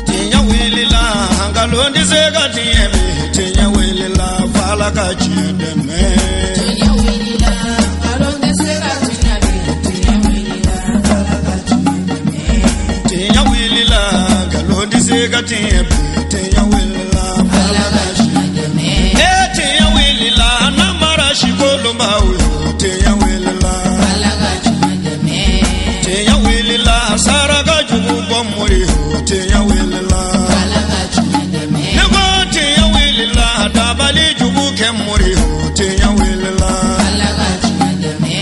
Tinya wilila hangalondi sega tiemi tinya wilila fala kachideme tinya wilila hangalondi sega tiemi tinya wilila fala kachideme tinya wilila hangalondi sega tiemi tinya wilila fala kachideme tinya wilila namara shikolomba tinya wilila fala kachideme tinya wilila saraka jubu bomuri tinya wilila fala kachideme nego tinya wilila dabali jubu kemuri tinya wilila fala kachideme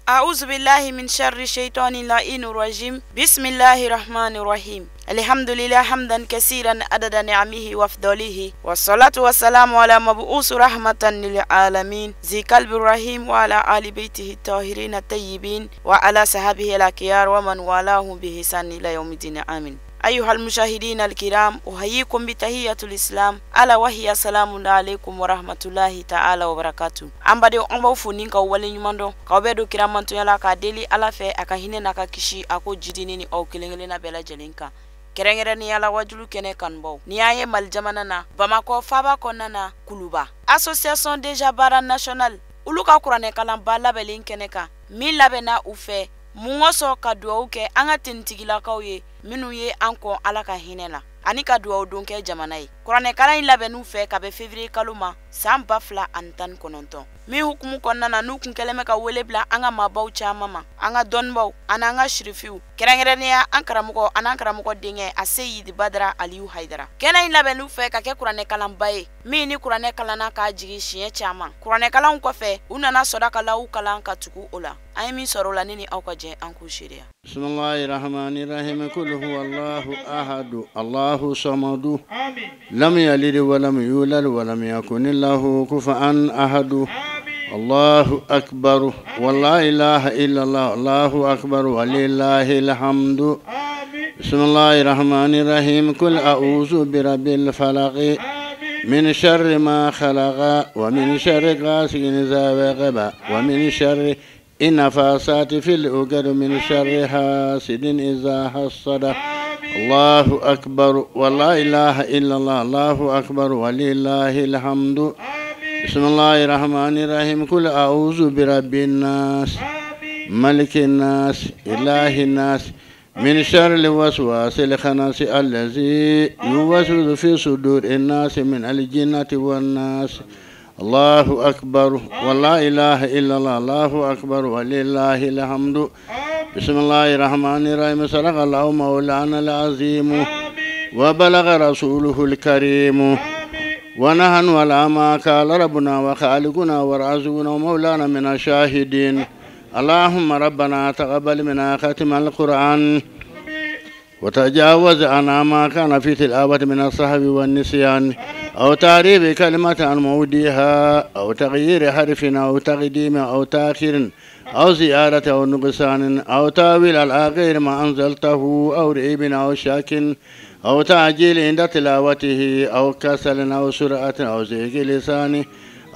أعوذ بالله من شر الشيطان اللعين الرجيم بسم الله الرحمن الرحيم الحمد لله حمدا كثيرا عدد نعمه وافضله والصلاة والسلام على مبعوث رحمة للعالمين ذي قلب الرحيم وعلى آل بيته الطاهرين الطيبين وعلى صحابه الأخيار ومن والاهم بإحسان إلى يوم الدين آمين. أيها المشاهدين الكرام أحييكم بتحية الإسلام ألا وهي السلام عليكم ورحمة الله تعالى وبركاته. أمبادي أمبو فنينكا ولي نماندو كوبيدو كرامانتو يلا كاديلي ألا في أكاهيني ناكا كشي أكو جدينيني أو كلينغلينا بلا جلينكا kerengere ni ala wajulu kene kanbo ni aye mal jamana na Bamako faba konana kuluba association déjà bara national uluka kurane kalan bala belin keneka mi labena ufe mungoso kadwa uke anga tintigila kauye minu ye anko alaka hinela ani kadwa udunke jamanai kurane kalan labenu fe kabe février kaluma samba fla antan kononto mi hukumu konnana nukun keleme ka welebla anga mabaw chamama anga donbaw ananga shirifiu kerengere ni ankaramuko dinge aseyid badra aliyu haidara kena labenu fe ka ke kurane kalan baye mi ni kurane kalana ka jigi shiye chama kurane kalan ko fe unana sodaka lawu kalan ka tuku ola ay mi sorola nini awkaje anku shiriya bismillahir rahmanir rahim kul huwallahu ahad allahu samad lam yalid wa lam yulad wa lam yakun lahu kufuwan ahad الله أكبر والله إله إلا الله الله أكبر ولله الحمد بسم الله الرحمن الرحيم قل أعوذ برب الفلق من شر ما خلق ومن شر غاسق إذا وقب ومن شر النفاثات في العقد من شر حاسد إذا حسد الله أكبر والله إله إلا الله الله أكبر ولله الحمد بسم الله الرحمن الرحيم قل أعوذ برب الناس ملك الناس إله الناس من شر الوسواس الخناس الذي يوسوس في صدور الناس من الجنة والناس الله أكبر والله إله إلا الله الله أكبر ولله الحمد بسم الله الرحمن الرحيم صدق الله مولانا العظيم وبلغ رسوله الكريم ونحن على ما قال ربنا وخالقنا ورازقنا ومولانا من الشاهدين اللهم ربنا تقبل منا ختم القرآن وتجاوز عنا ما كان في تلاوة من الصحف والنسيان أو تعريب كلمة عن موديها أو تغيير حرف أو تقديم أو تأخير أو زيادة أو نقصان أو تأويل على غير ما أنزلته أو ريب أو شاك أو تعجيل عند تلاوته أو كسل أو سرعة أو زيغ لسان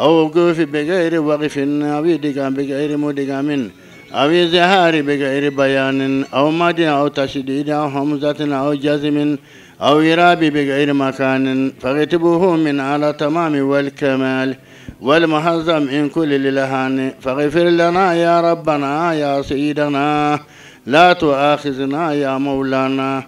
أو وقوف بغير وقف أو إدغام بغير مدغام أو إظهار بغير بيان أو مد أو تشديد أو همزة أو جزم أو إراب بغير مكان فاكتبوه من على تمام والكمال والمحزم من كل للهان فاغفر لنا يا ربنا يا سيدنا لا تؤاخذنا يا مولانا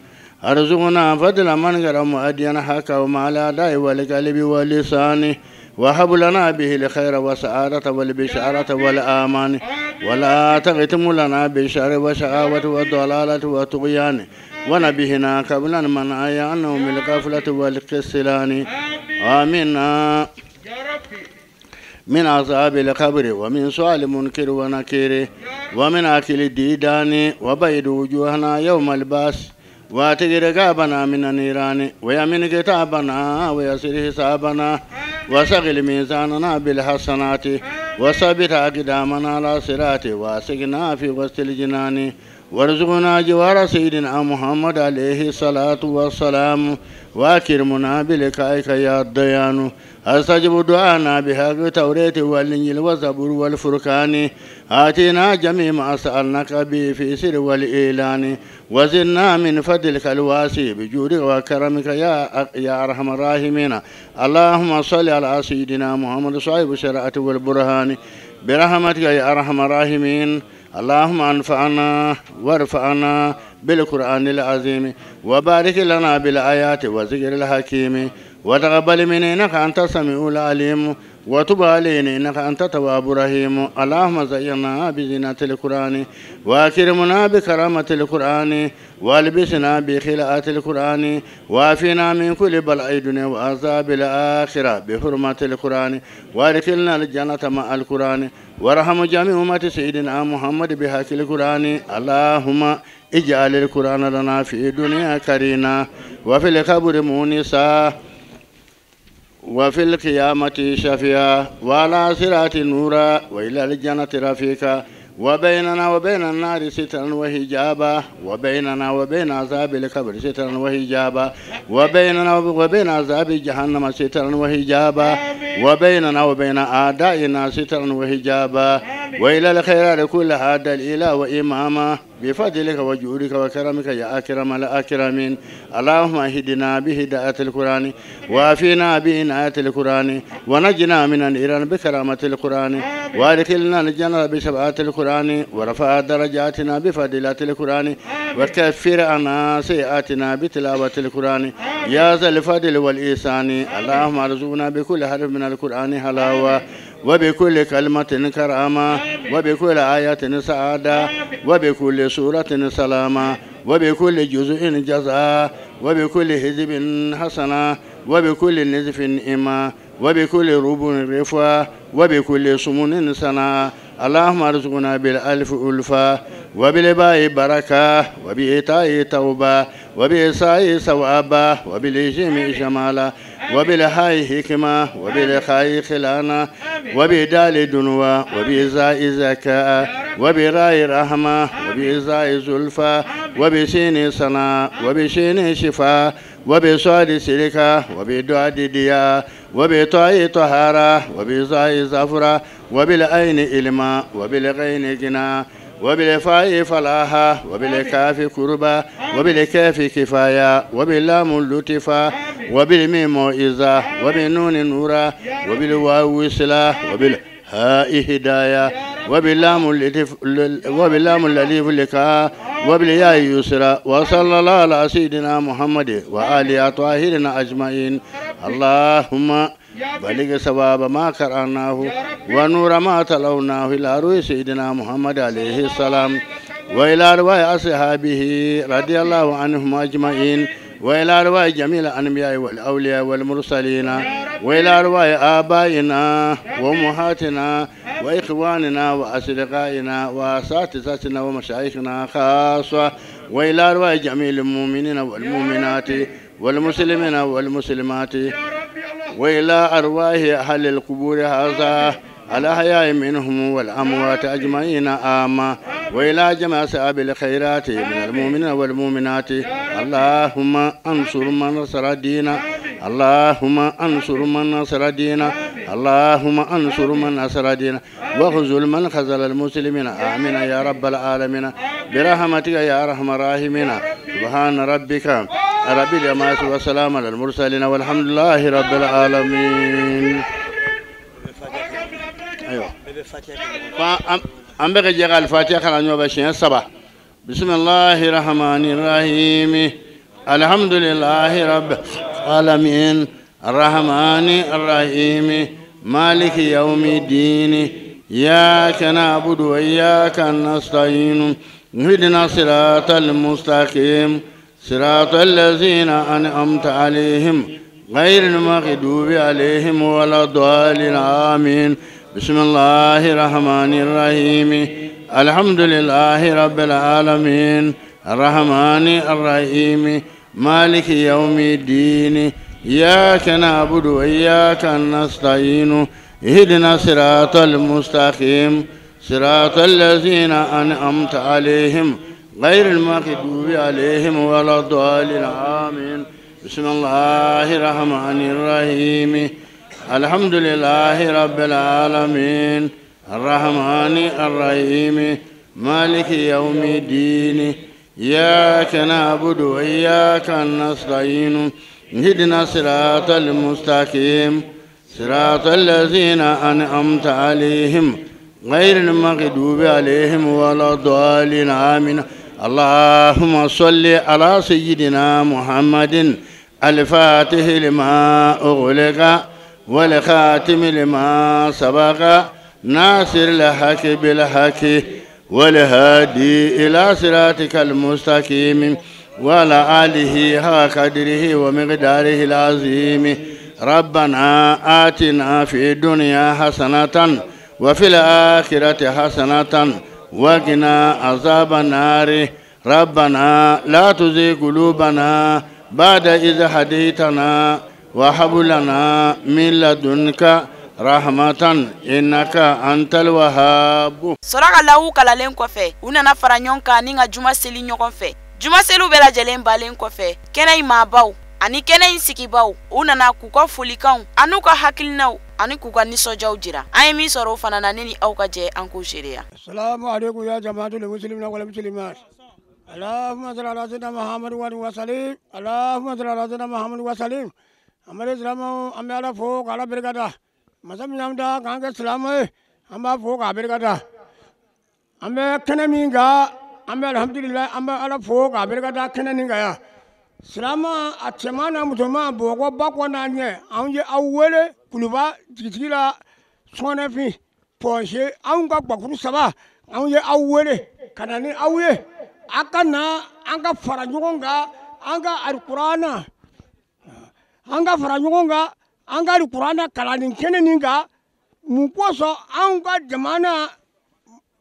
أرزقنا فضل من قرم أدينا حكا ومع الأداء والقلب واللسان وهب لنا به الخير والسعادة والبشارة والآمان ولا تختم لنا بالشر والشقاوة والضلالة والطغيان ونبهنا قبل من أيانه من الغفلة والكسلان آمين من عذاب القبر ومن سؤال منكر ونكير ومن أكل الديدان وبيد وجوهنا يوم الباس واتقي رقابنا من النيران ويمن كتابنا ويسر حسابنا وسغل ميزاننا بالحسنات وثبت أقدامنا على صراط واسقنا في وسط الجنان وارزقنا جوار سيدنا محمد عليه الصلاة والسلام واكرمنا بلقائك يا الديان استجب دعانا بحق توراة والإنجيل والزبور والفرقان آتنا جميع ما سألناك به في سر والإعلان وزدنا من فضلك الواسع بجودك وكرمك يا أرحم الراحمين. اللهم صل على سيدنا محمد صاحب الشريعة والبرهان برحمتك يا أرحم الراحمين. اللهم انفعنا وارفعنا بالقرآن العظيم وبارك لنا بالآيات والذكر الحكيم وتقبل منا إنك أنت السميع العليم وتب علينا إنك أنت التواب الرحيم. اللهم زينا بزينة القرآن وأكرمنا بكرامة القرآن والبسنا بخلاءة القرآن وعافنا من كل بلاء الدنيا وعذاب الآخرة بحرمة القرآن وادخلنا الجنة مع القرآن وارحم جميع أمة سيدنا محمد بحق القرآن. اللهم اجعل القرآن لنا في الدنيا كرينا وفي القبر مونسا وفي القيامة شفيعا وعلى صراط نورا وإلى الجنة رفيقا وبيننا وبين النار سترا وحجابا وبيننا وبين عذاب القبر سترا وحجابا وبيننا وبين عذاب جهنم سترا وحجابا وبيننا وبين أعدائنا سترا وحجابا وإلى الخيرات كلها دليلا وإماما بفضلك وجودك وكرمك يا أكرم الأكرمين. اللهم اهدنا بهداية القرآن وافينا بعناية القرآن ونجنا من النيران بكرامة القرآن وادخلنا الجنة بشفاعة القرآن ورفع درجاتنا بفضيلة القرآن وكفر عنا سيئاتنا بتلاوة القرآن يا ذا الفضل والإحسان. اللهم ارزقنا بكل حرف من القرآن حلاوة وبكل كلمة كرامة وبكل آية سعادة وبكل سورة سلامة وبكل جزء جزاء وبكل حزب حسنة وبكل نزف إما وبكل رب رفا وبكل سمن سنا. اللهم ارزقنا بالألف ألفا وبالباء بركة وبإيتاء توبة وبإساء ثوابا وبالجيم جمالا وبالحاء حكمة وبالخاء خلانا وبدال دنوة وبإزاء زكاء وبراء رحمة وبإزاء زلفى وبسين سنا وبشين شفاء وبصاد سلكة وبدعاء دياء وبطاء طهارة وبزاء زفرة وبالعين إلما وبالغين جنا وبالفاء فلاحة وبالكاف كربة وبالكاف كفاية وباللام اللطفة وبالميم موعظة وبالنون نورا وبالواو وصلة وبالهاء هداية وباللام الأليف لقاء وبالياء يسرا. وصلى الله على سيدنا محمد وآله الطاهرين أجمعين. اللهم بلغ ثواب ما قرأناه ونور ما تلوناه إلى روح سيدنا محمد عليه السلام وإلى رواية أصحابه رضي الله عنهم أجمعين وإلى رواية جميع الأنبياء والأولياء والمرسلين وإلى رواية آبائنا وأمهاتنا وإخواننا وأصدقائنا وأساتذتنا ومشايخنا خاصة وإلى رواية جميع المؤمنين والمؤمنات والمسلمين والمسلمات وإلى أرواح أهل القبور هذا الأحياء منهم والأموات أجمعين آمين وإلى جميع أصحاب الخيرات من المؤمنين والمؤمنات. اللهم انصر من نصر الدين اللهم انصر من نصر الدين اللهم انصر من نصر الدين واخذل من خذل المسلمين آمين يا رب العالمين برحمتك يا أرحم الراحمين. سبحان ربك رب العزة والسلام على المرسلين والحمد لله رب العالمين. أيوة. أمبك جعل الفاتحة خلنا نبشر الصباح. بسم الله الرحمن الرحيم. الحمد لله رب العالمين الرحمن الرحيم مالك يوم الدين إياك نعبد وإياك نستعين اهدنا الصراط المستقيم صراط الذين أنعمت عليهم غير المغضوب عليهم ولا الضالين آمين. بسم الله الرحمن الرحيم. الحمد لله رب العالمين الرحمن الرحيم مالك يوم الدين إياك نعبد وإياك نستعين اهدنا الصراط المستقيم صراط الذين أنعمت عليهم غير المغضوب عليهم ولا الضالين آمين. بسم الله الرحمن الرحيم. الحمد لله رب العالمين الرحمن الرحيم مالك يوم الدين إياك نعبد وإياك نستعين اهدنا الصراط المستقيم صراط الذين أنعمت عليهم غير المغضوب عليهم ولا الضالين آمين. اللهم صل على سيدنا محمد الفاتح لما أغلق والخاتم لما سبق ناصر الحق بالحق والهادي إلى صراطك المستقيم وعلى آله حق قدره ومقداره العظيم. ربنا آتنا في الدنيا حسنة وفي الآخرة حسنة وقنا عذاب النار. ربنا لا تزغ قلوبنا بعد إذ هديتنا وهب لنا من لدنك rahmatan innaka antal wahhab. Soraka lawu kalalen kɔfɛ u nana fara ɲɔgɔn kan ni ka juma seli ɲɔgɔn fɛ. Juma seliw bɛɛ lajɛlen balen kɔfɛ kɛnɛ in maabaw ani kɛnɛ in sigibaw u nana k'u ka folikanw ani ka hakilinaw ani k'u ka nisɔndiyaw jira. An ye min sɔrɔ o fana na ne ni aw ka jɛ an k'o seereya. Assalamu alaikum ya jamaatul muslimina wal muslimat. Allahumma salli ala sayyidina Muhammad wa sallim. Allahumma salli ala sayyidina Muhammad wa sallim. Amare islamu ambe ala fo kala berkata. Masam nyamda kange selama amba fo ka berkata ambe kene minga ambe alhamdulillah ambe ala fo ka berkata kene ninga ya selama atsemana mutoma bogo bako nanye anje awele kuluba jigila sone fi ponche anga bakuru saba anje awele kanani awye akana anga farajugonga anga alqur'ana anga farajugonga anga alqur'ana kalanin kene ninga mukoso anga jamana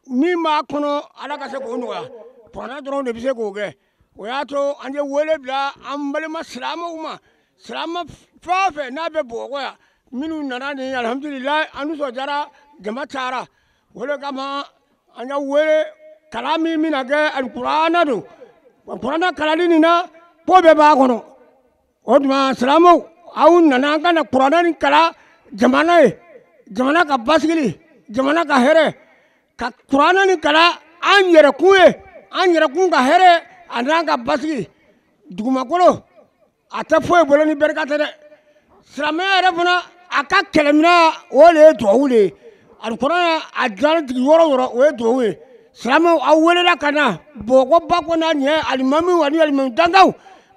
mima kono ala ka se ko noya pona dron de bise ko ge o ya to anje wele bla ambale ma salama fafe na be bogo ya minu nana ni alhamdulillah anu so jara jama tara wele kama anja wele kalami mina ge alqur'ana do alqur'ana kalani na po be ba kono odma salamu awun nana kana qur'ana ni kala jamana ka basgili jamana ka here ka qur'ana ni kala an yere kun ka here ananga basgi duguma kolo ata foy boloni berkata de salama yere fana aka kelemina ole dowule alqur'ana ajal digi yoro we dowe salama awole la kana bogo bako na nye alimami wani alimami dangaw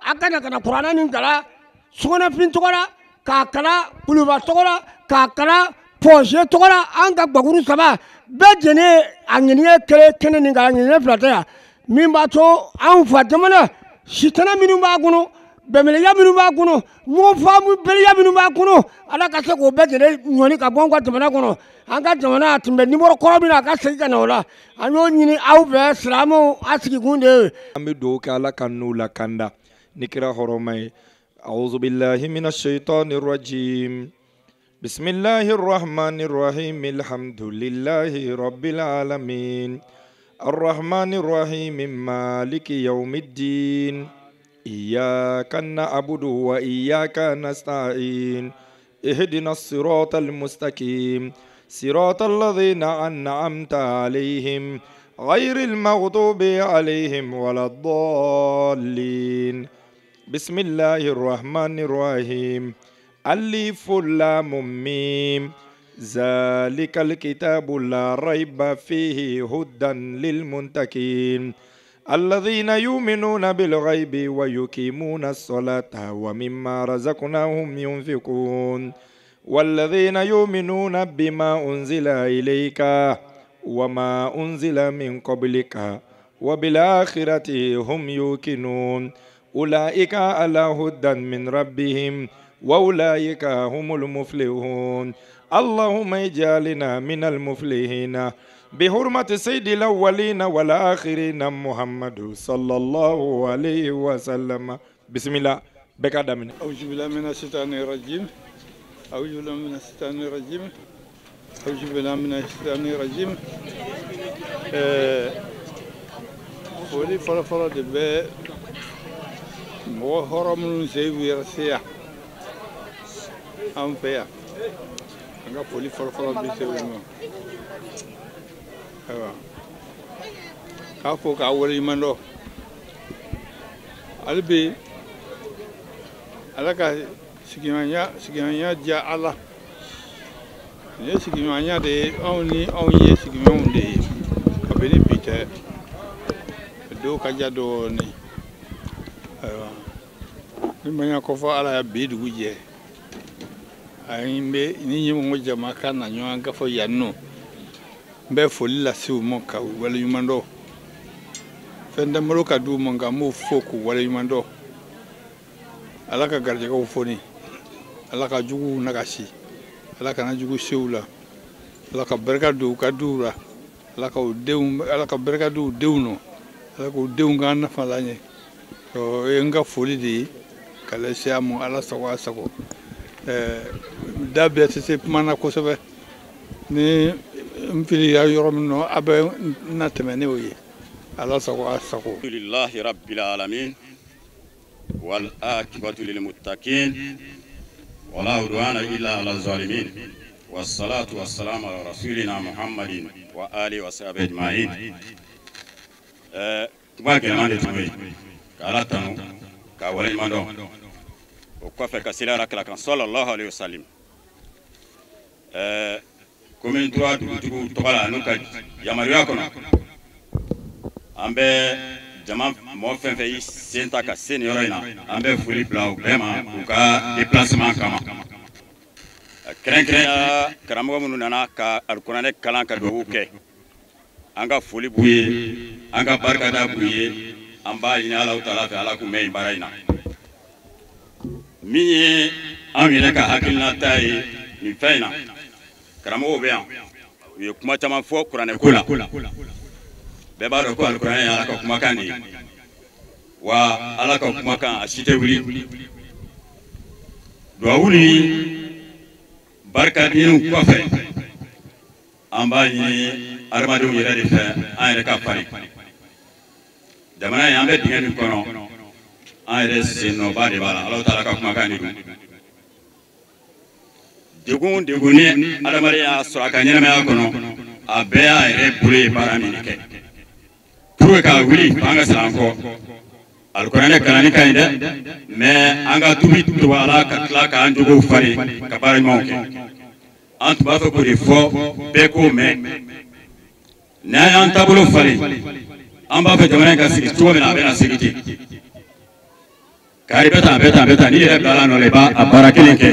akana kana qur'ana ni kala sona fin tokora ka kala kuluba tokora ka kala poche tokora anga baguru saba bejene angeniye kene ni kala ngene flata mimba to an fa jamana shitana minu ba kuno bemele ya minu ba kuno mo famu bele ya minu ba kuno ala ka se ko bejene nyoni ka bon kwa jamana kuno anga jamana timbe nimoro korobina ka se kana wala anyo nyini au be islamu asiki kunde ambe do kala kanu la kanda nikira horomai. أعوذ بالله من الشيطان الرجيم. بسم الله الرحمن الرحيم. الحمد لله رب العالمين الرحمن الرحيم مالك يوم الدين إياك نعبد وإياك نستعين اهدنا الصراط المستقيم صراط الذين أنعمت عليهم غير المغضوب عليهم ولا الضالين. بسم الله الرحمن الرحيم. ألف لام ميم ذلك الكتاب لا ريب فيه هدى للمتقين الذين يؤمنون بالغيب ويقيمون الصلاة ومما رزقناهم ينفقون والذين يؤمنون بما أنزل إليك وما أنزل من قبلك وبالآخرة هم يوقنون أولئك على هدى من ربهم وأولئك هم المفلحون. اللهم اجعلنا من المفلحين بحرمة سيد الأولين والآخرين محمد صلى الله عليه وسلم. بسم الله. بكادمين. أعوذ بالله من الشيطان الرجيم. أعوذ بالله من الشيطان الرجيم. أعوذ بالله من الشيطان الرجيم. foli fɔlɔfɔlɔ de bɛ mɔgɔ hɔrɔn minnu se yɛrɛ se yan an fɛ yan an ka foli fɔlɔfɔlɔ bɛ se olu ma ayiwa k'a fɔ k'a waleɲuman dɔn hali bi ala ka sigiɲɔgɔnya diya ala nin ye sigiɲɔgɔnya de ye anw ni anw ye sigiɲɔgɔnw de ye kabini bi tɛ dɔw ka diya dɔɔnin ayiwa ni ma ɲɛ kɔfɛ ala ya bi dugu jɛ an bɛ ni ɲɛmɔgɔ jama ka na ɲɔgɔn gafɔ yan nɔ n bɛ foli lase u ma ka waleɲuman dɔn fɛn damadɔ ka di u ma nka n b'o fɔ k'u waleɲuman dɔn ala ka garijɛgɛw foni ala ka juguw nagasi ala kana jugu se u la ala ka barika don u ka duw la ala ka barika don u denw nɔ ala k'u denw k'an nafa la ɲɛ o ye n ka foli de ye ka lase a ma ala sago a sago da bɛɛ tɛ se kuma na kosɛbɛ ni n filila yɔrɔ min na a bɛ na tɛmɛ n'o ye ala sago a sago. alhamdulillahi rabbil alamin wal akibatu lil muttaqin wala udwana illa ala zalimin wassalatu wassalamu ala rasulina muhammadin wa alihi wa sahbihi ajma'in. Kuma gɛlɛman de tun bɛ yen ka ala tanu ka waleɲuman dɔn o kɔfɛ ka seli alakira kan sallallahu alaihi wasallam. Komi n tora dugutigiw tɔgɔ la n'u ka yamaruya kɔnɔ an bɛ jama mɔgɔ fɛn fɛn y'i sen ta ka se nin yɔrɔ in na an bɛ foli bila u bɛɛ ma u ka déplacement kama kɛrɛnkɛrɛnya karamɔgɔ minnu nana ka alikuranɛ kalan ka dugawu kɛ an ka foli b'u ye an ka barikada b'u ye an b'a ɲini Alahu Taala fɛ ala k'u mɛn nin baara in na min ye anw yɛrɛ ka hakilinata ye nin fɛn in na karamɔgɔw bɛ yan u ye kuma caman fɔ kuranɛ ko la bɛɛ b'a dɔn ko alikuranɛ ye ala ka kumakan de ye wa ala ka kumakan a si tɛ wuli duwawu ni barikadeniw kɔfɛ an b'a ɲini adamadenw yɛrɛ de fɛ an yɛrɛ ka farin jamana in an bɛ dingɛ min kɔnɔ an yɛrɛ sennɔba de b'a la Alahu Taala ka kumakan de don degun ni adamaden y'a sɔrɔ a ka ɲɛnamaya kɔnɔ a bɛɛ y'a yɛrɛ bolo ye baara min kɛ pour que ka wuli an ka segin an kɔ alikuranɛ kalanni ka ɲi dɛ mais an ka tubi to ala ka tila k'an jogow falen ka baara ɲumanw kɛ an tun b'a fɛ k'o de fɔ bɛɛ k'o mɛn n'an y'an taabolo falen an b'a fɛ jamana in ka sigi cogo min na a bɛna sigi ten kari bɛ tan n'i yɛrɛ bilala nɔ la i b'a baara kelen kɛ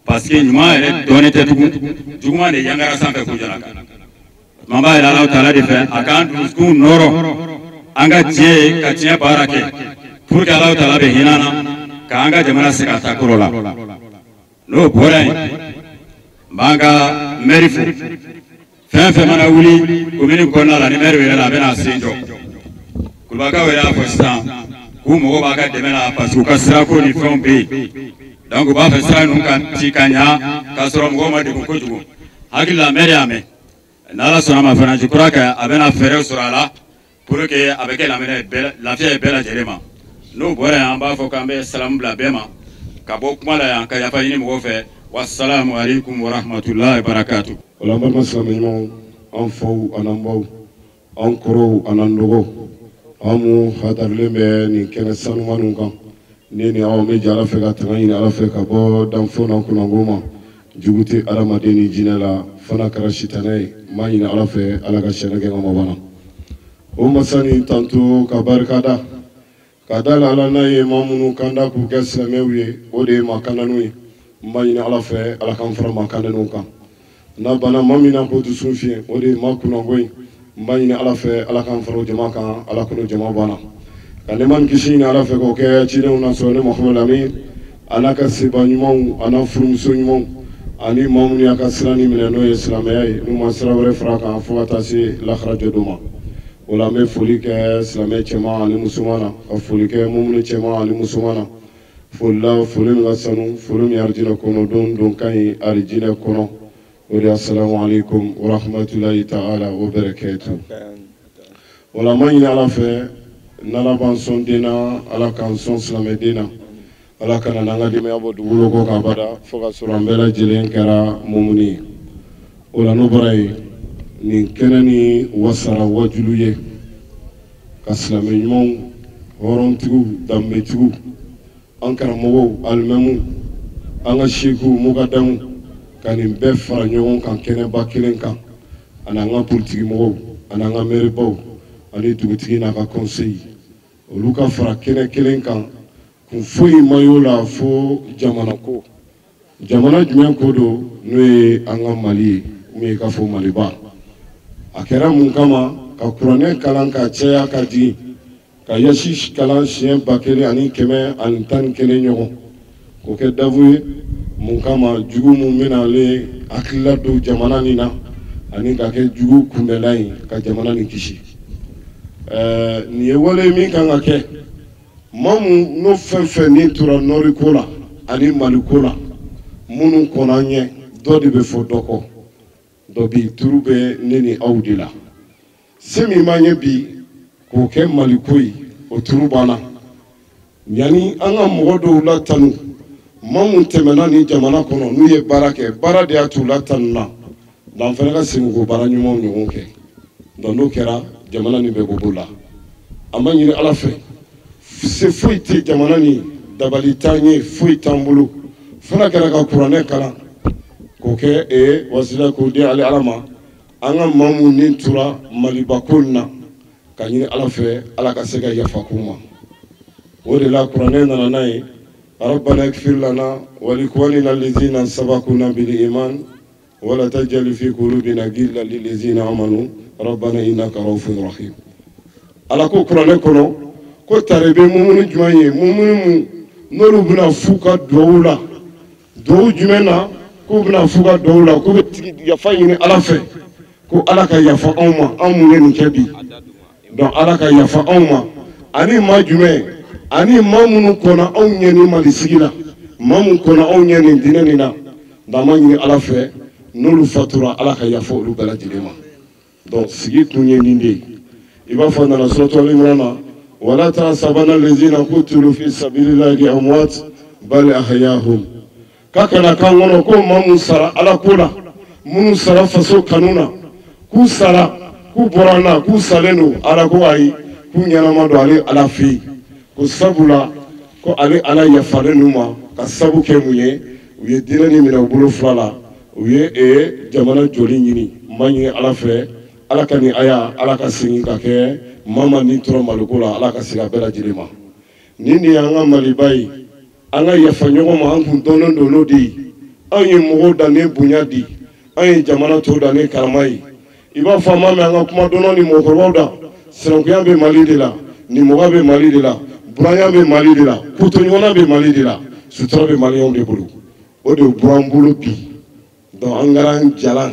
parce que ɲuman yɛrɛ dɔɔnin tɛ tugun juguman de yangara sanfɛ ko jala kan man b'a yɛrɛ Alahu Taala de fɛ a k'an dusukun nɔrɔ an ka tiɲɛ ye ka tiɲɛ baara kɛ pour que Alahu Taala bɛ hinɛ an na k'an ka jamana segin a taakɔrɔ la n'o bɔra yen n b'an ka mairie fo fɛn fɛn mana wuli commune kɔnɔna la ni maire yɛrɛ la a bɛna sen jɔ kulubakaw yɛrɛ y'a fɔ sisan k'u mago b'a ka dɛmɛ la parce que u ka sirako ni fɛnw bɛ yen donc u b'a fɛ sira ninnu ka ci ka ɲa k'a sɔrɔ mɔgɔw ma degun kojugu hakili la maire y'a mɛn n'ala sɔnna ma fana je crois que a bɛna fɛɛrɛ sɔrɔ a la pour que a bɛ kɛ lafiya ye bɛɛ lajɛlen ma n'o bɔra yan an b'a fɔ k'an bɛ salamu bila bɛɛ ma ka bɔ kuma la yan ka yafa ɲini mɔgɔw fɛ wassalamu alaikum wa rahmatullahi wa barakatuh. Wala an balima silamɛ ɲumanw an faw an'an baw an kɔrɔw an'an dɔgɔw an mun hatarilen bɛ nin kɛnɛ sanuman ninnu kan ne ni aw bɛ jɛ ala fɛ ka tanga ɲini ala fɛ ka bɔ danfɛnw na kunnanko ma jugu tɛ adamaden ni jinɛ la fana kɛra sitanɛ ye n b'a ɲini ala fɛ ala ka sɛnɛ kɛ ka mabana o masa ni tanto ka barika da ka da la ala n'a ye maa minnu kan da k'u kɛ silamɛw ye o de ye maa kandaniw ye n b'a ɲini ala fɛ ala k'an fara maa kandaniw kan n'a banna maa min na k'o dusu fiɲɛ o de ye maa kunnanko ye n b'a ɲini ala fɛ ala k'an fara o jama kan ala k'o jama banna ka nɛɛma ni kisi ɲini ala fɛ k'o kɛ cidenw na sɔrɔ ne Mahamadu Lamin a n'a ka seba ɲumanw a n'a furumuso ɲumanw ani maa minnu y'a ka sira ni minɛ n'o ye silamɛya ye n'u ma sira wɛrɛ fara kan fo ka taa se lahara jɔdon ma o la an bɛ foli kɛ silamɛ cɛman ani musoman na ka foli kɛ mumuni cɛman ani musoman na foli la foli min ka sanu foli min arijinɛ kɔnɔ don ka ɲi arijinɛ kɔnɔ o de assalamu alaikum wa rahmatulahi ta'ala wa barakatuh wala ma ɲini ala fɛ n'ala b'an sɔn den na ala k'an sɔn silamɛ den na ala kana n'an ka denbaya bɔ dugukolo kɔ k'a bada fo ka sɔrɔ an bɛɛ lajɛlen kɛra mumuni ye o la n'o bɔra yen nin kɛnɛ ni wasara wajulu ye ka silamɛ ɲumanw hɔrɔntigiw danbetigiw an karamɔgɔw alimɛmu an ka seekuw mukadamu ka nin bɛɛ fara ɲɔgɔn kan kɛnɛba kelen kan ani an ka politigimɔgɔw ani an ka mɛribaw ani dugutigi n'a ka conseil olu ka fara kɛnɛ kelen kan kun foyi ma y'o la fo jamana ko jamana jumɛn ko don n'o ye an ka mali ye min ye k'a fɔ maliba a kɛra mun kama ka kuranɛ kalan ka caya ka di ka yasi kalan siɲɛ 1111 ɲɔgɔn k'o kɛ dafu ye mun kama jugu mun bɛna ale hakilila don jamana nin na ani ka kɛ jugu kunbɛla ye ka jamana nin kisi nin ye wale min kan ka kɛ maa mun n'o fɛn fɛn nin tora nɔri ko la ani mali ko la minnu kɔnna an ɲɛ dɔ de bɛ fɔ dɔ kɔ dɔ bi turu bɛ ne ni aw de la se min b'an ye bi k'o kɛ mali ko ye o turu banna yanni an ka mɔgɔ dɔw latanu maa mun tɛmɛna nin jamana kɔnɔ n'u ye baara kɛ baara de y'a t'u latanu na n'an fana ka segin k'o baara ɲumanw ɲɔgɔn kɛ donc n'o kɛra jamana nin bɛ bɔ la an b'a ɲini ala fɛ se foyi tɛ jamana nin dabali t'an ye foyi t'an bolo fana kɛra ka kuranɛ kalan k'o kɛ wasila k'o di ale ala ma an ka maa mun ni tora maliba ko nin na ka ɲini ala fɛ ala ka se ka yafa k'u ma o de la kuranɛ nana n'a ye ربنا اغفر لنا ولإخواننا الذين سبقونا بالإيمان ولا تجعل في قلوبنا غلا للذين آمنوا ربنا إنك رؤوف رحيم ala ko kuranɛ kɔnɔ ko tarebe mumunu jumɛn ye mumunu mun n'olu bɛna fu ka duwawu la duwawu jumɛn na k'u bɛna fu ka duwawu la k'u bɛ yafa ɲini ala fɛ ko ala ka yafa anw ma an mun ye nin kɛ bi donc ala ka yafa anw ma ani maa jumɛn ani maa minnu kɔnna anw ɲɛ nin malisigi la maa minnu kɔnna anw ɲɛ nin diinɛ nin na donc an b'a ɲini ala fɛ n'olu fatura ala ka yafa olu bɛɛ lajɛlen ma donc sigi kun ye nin de ye i b'a fɔ a nana suratul imran na wala tahsabanna allazina qutilu fi sabilillahi amwat bal ahyahum k'a kana k'an kɔnɔ ko maa mun sara ala ko la minnu sara faso kanu na k'u sara k'u bɔra an na k'u salen don ala ko ayi k'u ɲɛnama don ale ala fɛ yen ko sabula ko ale ala yafalen n'u ma ka sabu kɛ mun ye u ye diinɛ nin minɛ u bolo fila la u ye jamana jɔli ɲini n b'a ɲini ala fɛ ala ka nin aya ala ka segin ka kɛ maa ni tora maliko la ala ka segin a bɛɛ lajɛlen ma nin de y'an ka maliba ye an ka yafa ɲɔgɔn ma an kun dɔnnen don n'o de ye anw ye mɔgɔw dannen bonya di an ye jamana tɔw dannen karama ye i b'a fɔ an m'a mɛn an ka kuma dɔnnaw ni mɔgɔkɔrɔbaw da sinankunya bɛ mali de la nimɔgɔya bɛ mali de la buranya bɛ mali de la kutoɲɔgɔnna bɛ mali de la sutura bɛ maliyɛnw de bolo o de bɔra bolo bi donc an kɛra an jalan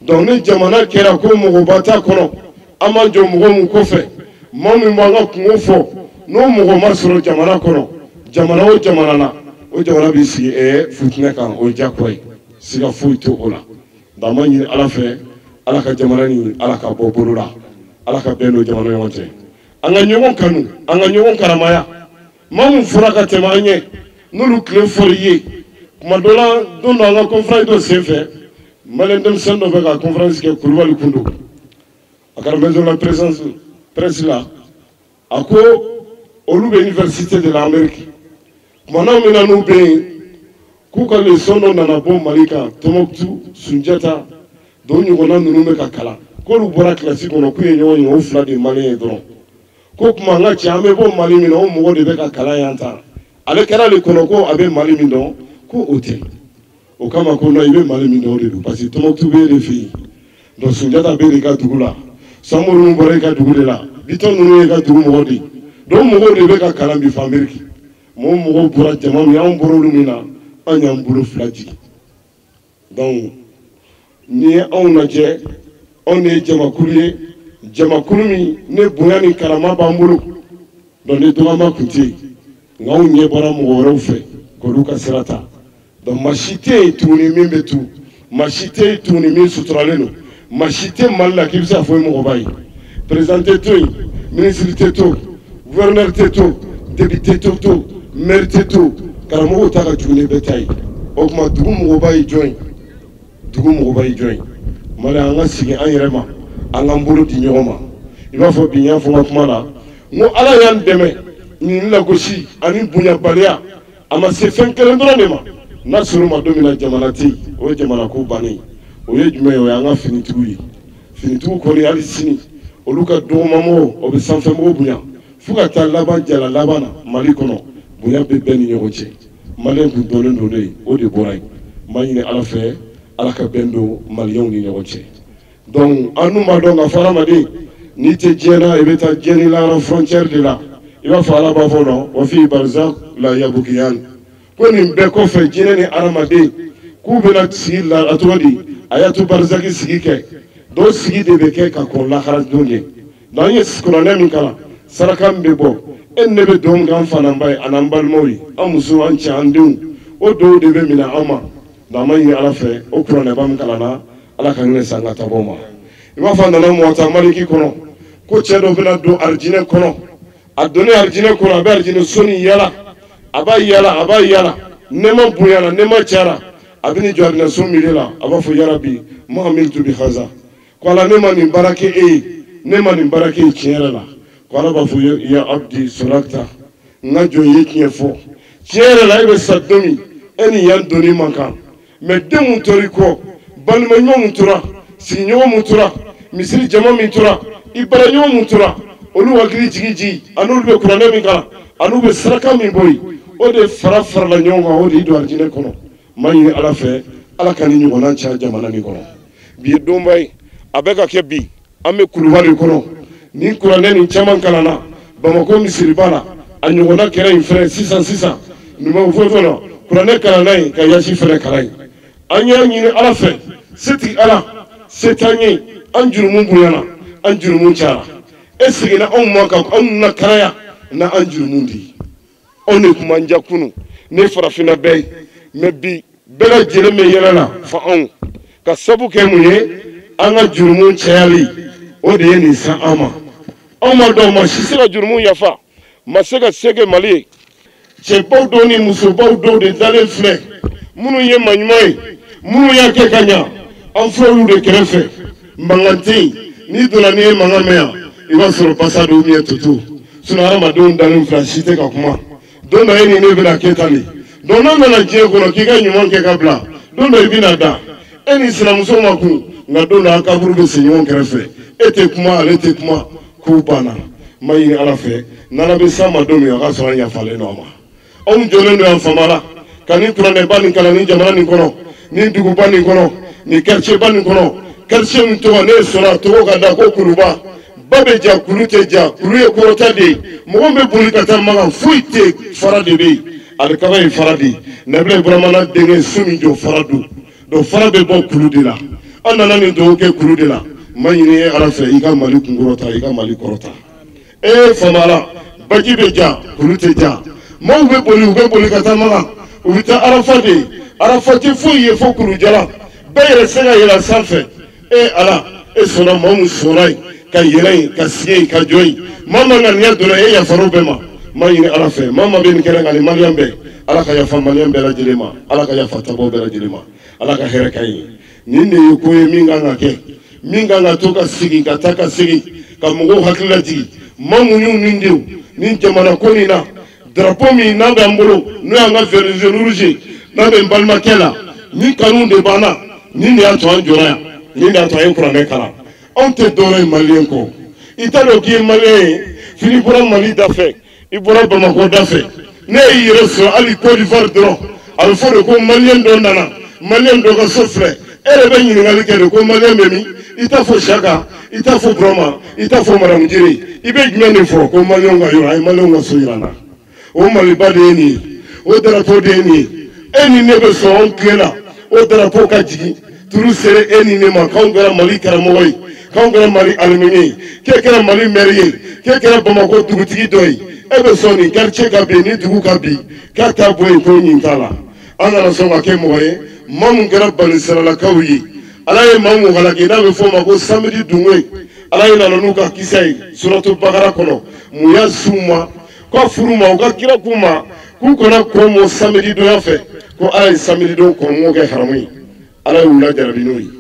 donc ni jamana kɛra ko mɔgɔba t'a kɔnɔ an b'an jɔ mɔgɔ min kɔfɛ maa min b'an ka kungo fɔ n'o mɔgɔ ma sɔrɔ jamana kɔnɔ jamana o jamana na o jamana b'i sigi futinɛ kan o ye diyagoya ye siga foyi t'o la donc an b'a ɲini ala fɛ ala ka jamana nin ala ka bɔ bolo la ala ka bɛn don jamana ɲɔgɔn cɛ an ka ɲɔgɔn kanu an ka ɲɔgɔn karamaya maa min fɔra ka tɛmɛ an ɲɛ n'olu tile fɔri ye kuma dɔ la don dɔ an ka conférence dɔ senfɛ maliyɛn denmisɛnnin dɔ bɛ ka conférence kɛ kulubali kun don a kɛra maison de la presse la a ko olu bɛ université de l'Amérique kumana min na n'u bɛ yen k'u ka leçon dɔ nana bɔ mali kan Tɔnbukutu Sunjata dɔw ɲɔgɔnna ninnu bɛ ka kalan k'olu bɔra kilasi kɔnɔ k'u ye ɲɔgɔn ye o fila de ye maliyɛn ye dɔrɔn ko kuma an ka cɛ an bɛ bɔ mali min na o mɔgɔ de bɛ ka kalan yan ta ale kɛra de kɔnɔ ko a bɛ mali min dɔn ko o tɛ o kama ko non i bɛ mali min dɔn o de don parce que Tɔnbukutu bɛ e de fɛ yen donc Sunjata bɛ e de ka dugu la Samori ninnu bɔra e ka dugu de la Bitɔn ninnu ye ka dugu mɔgɔ de ye donc mɔgɔw de bɛ ka kalan bi fɔ Ameriki mɔgɔw bɔra jama min anw bɔra olu min na an y'an bolo fila jigin donc n'i ye anw lajɛ anw de ye jamakulu ye jamakulu min ne bonya ni karama b'an bolo donc ne dɔgɔma tun tɛ yen nka anw ɲɛ bɔra mɔgɔ wɛrɛw fɛ k'olu ka sira ta donc maa si tɛ yen tuguni min bɛ tu maa si tɛ yen tuguni min suturalen don maa si tɛ mali la k'i bɛ se ka fɔ mɔgɔba ye président tɛ to yen ministre tɛ to gouverneur tɛ to député tɛ to maire tɛ to karamɔgɔw ta ka jugu ni bɛɛ ta ye o tuma dugu mɔgɔba ye jɔn ye dugu mɔgɔba ye jɔn ye mali an ka sigi an yɛrɛ ma an k'an bolo di ɲɔgɔn ma i b'a fɔ bi n y'a fɔ n ka kuma la n ko ala y'an dɛmɛ nin lagosi ani bonyabaliya a ma se fɛn kelen dɔrɔn de ma n'a sɔrɔ ma don min na jamana tɛ yen o ye jamana ko bannen o ye jumɛn ye o y'an ka finitigiw ye finitigiw kɔni hali sini olu ka dɔgɔmamɔgɔw o bɛ sanfɛmɔgɔw bonya fo ka taa laban jala laban na mali kɔnɔ bonya bɛ bɛɛ ni ɲɔgɔn cɛ maliyɛn tun dɔnnen don ne ye o de bɔra yen n b'a ɲini ala fɛ ala ka bɛn don maliyɛnw ni ɲɔgɔn cɛ donc an dun b'a dɔn k'a fɔ hadamaden n'i tɛ diɲɛ na i bɛ taa diɲɛ ni lahara frontière de la i b'a fɔ ala b'a fɔ non wa fi barzak la yabukiyan ko nin bɛɛ kɔfɛ jinɛ ni hadamaden k'u bɛna sigi la a tɔgɔ di a y'a to barzaki sigi kɛ dɔw sigi de bɛ kɛ ka kɔn lahara don ye donc an ye kuranɛ min kalan saraka min bɛ bɔ e ni ne bɛ dugawu kɛ an fanaba ye ani an balimaw ye an muso an cɛ an denw o dugawu de bɛ minɛ an ma donc an b'a ɲini ala fɛ o kuranɛba min kalanna ala ka hinɛ san ka taa ma i b'a fɔ a nana mɔgɔ maliki kɔnɔ ko cɛ dɔ bɛna don arijinɛ kɔnɔ a donnen arijinɛ kɔnɔ a bɛ arijinɛ so ni yala a b'a yala nɛma bonyana nɛma cayara a bɛ ni jɔ arijinɛ so miiri la a b'a fɔ yarabi ma amiltu bi haza ko ala ne ma nin baara kɛ e ye ne ma nin baara kɛ e tiɲɛ yɛrɛ la ko ala b'a fɔ ya abdi solakta n ka jɔn ye tiɲɛ fɔ tiɲɛ yɛrɛ la e bɛ sa don min e ni yan donni man kan mɛ den mun tori kɔ balimaɲɔgɔn mun tora sigiɲɔgɔn mun tora misiri jama min tora i baraɲɔgɔn mun tora olu hakili jigi ji an'olu bɛ kuranɛ min kalan an'u bɛ saraka min bɔ yen o de farala ɲɔgɔn kan o de y'i don arijinɛ kɔnɔ n b'a ɲini ala fɛ ala ka ni ɲɔgɔnna caya jamana nin kɔnɔ bi ye donba ye a bɛ ka kɛ bi an bɛ kuluba de kɔnɔ ni kuranɛ nin caman kalanna bamakɔ misiriba la a ɲɔgɔnna kɛra yen fɛnɛ sisan numaw fɔlɔ la kuranɛ kalanna yen ka yasi fɛnɛ kalan yen an y'a ɲini ala fɛ setigi ala se t'an ye an jurumu bonyana an jurumu cayara e seginna anw ma ka anw na karaya na an jurumu di anw de tun b'an ja kunu ne farafinna bɛɛ ye mɛ bi bɛɛ lajɛlen bɛ yɛlɛ la fɔ anw ka sabu kɛ mun ye an ka jurumu cayali o de ye nin san an ma anw ma dɔn ma si se ka jurumu yafa ma se ka se kɛ mali ye cɛbaw dɔw ni musobaw dɔw de dalen filɛ minnu ye maɲuman ye minnu y'a kɛ ka ɲa an filɛ de kɛrɛfɛ mankan tɛ yen n'i donna n'i ye mankan mɛn yan i b'a sɔrɔ basa dɔw ɲɛ tutu hadamadenw dalen filɛ si tɛ ka kuma don dɔ e ni ne bɛna kɛ tan de donc n'a nana diɲɛ kɔnɔ k'i ka ɲuman kɛ ka bila don dɔ i bɛna da e ni sinamuso ma kun nka don dɔ a kaburu bɛ se ɲɔgɔn kɛrɛfɛ e tɛ kuma ale tɛ kuma k'u banna n b'a ɲini ala fɛ n'ala bɛ s'a ma don min a ka sɔrɔ an yafalen don a ma anw jɔlen don yan fama la ka nin kuranɛba nin kalan nin jamana nin kɔnɔ nin duguba nin kɔnɔ nin quartierba nin kɔnɔ quartier min tɔgɔ ne ye sɔrɔ a tɔgɔ ka da ko kuluba ba bɛ ja kulu tɛ ja kulu ye kɔrɔta de ye mɔgɔ bɛ boli ka taa makan foyi tɛ fara de bɛ yen alikaba ye fara de ye nabila iburamana denkɛ su min jɔ fara don donc fara bɛ bɔ kulu de la an nana nin dugawu kɛ kulu de la n b'a ɲini ye ala fɛ i ka mali kunkɔrɔta i ka mali kɔrɔta famala baji bɛ ja kulu tɛ ja maaw bɛ boli u bɛ boli ka taa makan u bɛ taa arafa de ye arafa tɛ foyi ye fo kulu jala bɛɛ yɛrɛ se ka yɛlɛ sanfɛ ala e sɔnna maa min sɔnna yen ka yɛlɛ yen ka sigi yen ka jɔ yen maa man ka nin donna e yafar'o bɛɛ ma n b'a ɲini ala fɛ maa ma bɛ nin kɛnɛ kan nin maliyɛn bɛɛ ala ka yafa maliyɛn bɛɛ lajɛlen ma ala ka yafa tabaw bɛɛ lajɛlen ma ala ka hɛrɛ ka ɲi nin de ye ko ye min kan ka kɛ min kan ka to ka sigi ka taa ka segin ka mɔgɔw hakili lajigi maa mun y'u nin denw nin jamana ko nin na drapeau min n'a bɛ an bolo n'o y'an ka vert jaune rouge n'a bɛ n balimakɛ la nin kanu de b'an na nin de y'a to an jɔra yan nin de y'a to an ye kuranɛ kalan anw tɛ dɔwɛrɛ ye maliyɛn kɔ i t'a dɔn k'i ye maliyɛn ye f'i n'i bɔra mali da fɛ i bɔra bamakɔ da fɛ ne y'i yɛrɛ sɔrɔ hali côte d'ivoire dɔrɔn a bɛ fɔ de ko maliyɛn dɔ nana maliyɛn dɔ ka so filɛ e yɛrɛ bɛ ɲininkali kɛ de ko maliyɛn bɛ min i t'a fɔ saka i t'a fɔ burama i t'a fɔ madamu jire i bɛ jumɛn de fɔ ko maliyɛnw ka yɔrɔ a ye maliyɛnw ka so yira n na o maliba de ye nin ye o drapeau de ye nin ye e ni ne bɛ sɔn anw tile la o drapeau ka jigin turu sere e ni ne ma k'anw kɛra mali karamɔgɔ ye k'anw kɛra mali alimami ye k'e kɛra mali maire ye k'e kɛra bamakɔ dugutigi dɔ ye e bɛ sɔn nin quartier ka bin ni dugu ka bin k'a t'a bɔ yen ko ɲin t'a la an kana sɔn ka kɛ mɔgɔ ye maa min kɛra banisiralakaw ye ala ye maa min halaki n'a bɛ fɔ o ma ko samedi dungoye ala ina lanu ka kisai suratul baqara kono muya suma ko furuma o ka kira kuma ku kona ko mo samedi do yafe ko ala samedi do ko mo ke harami ala wula jarabi noyi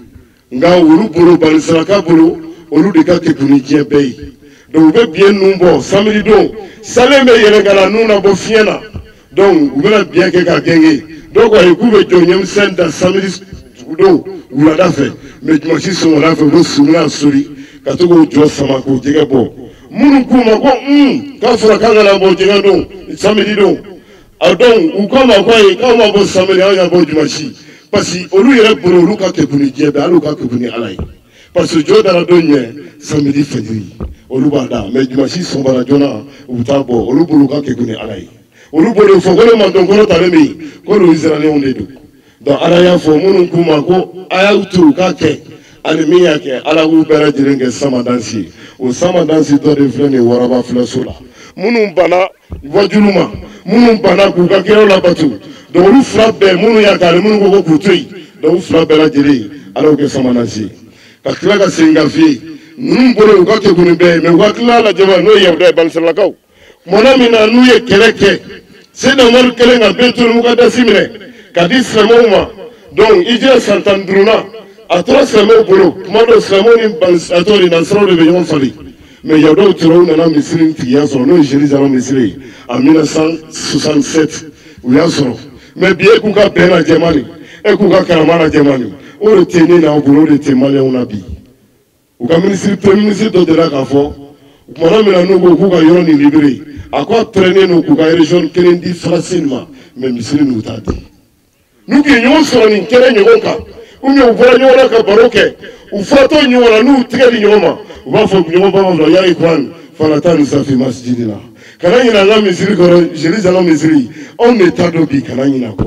nga wulu bolo banisaraka bolo olu de ka kekuni diɲɛ bɛɛ ye donc u bɛ biɲɛ nun bɔ samedi don salen bɛ yɛlɛngana nun na bɔ fiɲɛ na donc u bɛna biɲɛ kɛ ka gɛngɛ dɔw ko ayi k'u bɛ jɔ ɲɛmisɛn da samedi don wulada fɛ mais dimanche sɔgɔmada fɛ u bɛ sumuna sori ka to k'o jɔ sama k'o jɛgɛ bɔ minnu k'u ma ko k'a fɔra k'an kana bɔ jɛgɛ don samedi don a donc u ko ma ko ayi k'anw ma bɔ samedi an ka bɔ dimanche parce que olu yɛrɛ bolo olu ka kekuni diɲɛ bɛɛ hali u ka kekuni ala ye parce que jɔ dara don ɲɛ samedi fajiri olu b'a da mais dimanche sɔgɔmada joona u bɛ taa bɔ olu bolo ka kekuni ala ye olu bolo fɔ ko ne ma dɔn kɔrɔ talen min ko olu israɛlɛnw de don donc ala y'a fɔ minnu k'u ma ko a y'aw to u k'a kɛ ani min y'a kɛ ala k'u bɛɛ lajɛlen kɛ samadansi ye o samadansi dɔ de filɛ nin ye waraba filɛso la minnu banna wajulu ma minnu banna k'u ka kiraw labato donc olu fila bɛɛ minnu y'a kɛ ani minnu ko k'u to yen donc u fila bɛɛ lajɛlen ala y'u kɛ samadansi ye ka tila ka segin k'a f'i ye ninnu bolo u ka kekuni bɛɛ ye mais u ka tila lajɛ n'o ye yahuda ye banisiralakaw tumana min na n'u ye kɛlɛ kɛ Seydina Umaru kɛlen ka Beitul Muqaddasi minɛ ka di silamɛw ma donc hijira san 15nan a tora silamɛw bolo tuma dɔ silamɛw ni nasaraw de bɛ ɲɔgɔn falen mais yahudaw tora u nana misiri tigiya sɔrɔ n'o ye Jérusalem misiri ye en 1967 u y'a sɔrɔ mais bi e k'u ka bɛn lajɛ man di e k'u ka karama lajɛ man di o de tɛ ne n'aw bolo o de tɛ maliyɛnw na bi u ka premier ministre dɔ delila k'a fɔ tumana min na n'u ko k'u ka yɔrɔ nin libéré a ko a pɛrɛnnen don k'u ka région kelen di Falasini ma mais misiri n'u t'a di n'u k'i ɲɔgɔn sɔrɔ nin kɛnɛ ɲɔgɔn kan ou bien u bɔra ɲɔgɔn na ka baro kɛ u faratɔ ɲɔgɔn na n'u tɛgɛ di ɲɔgɔn ma u b'a fɔ ɲɔgɔn b'a fɔ ya ikhwan fala tansa fi masjidina kana ɲinɛ an ka misiri kɔrɔ Jérusalem misiri anw de t'a dɔn bi kana ɲinɛ kɔ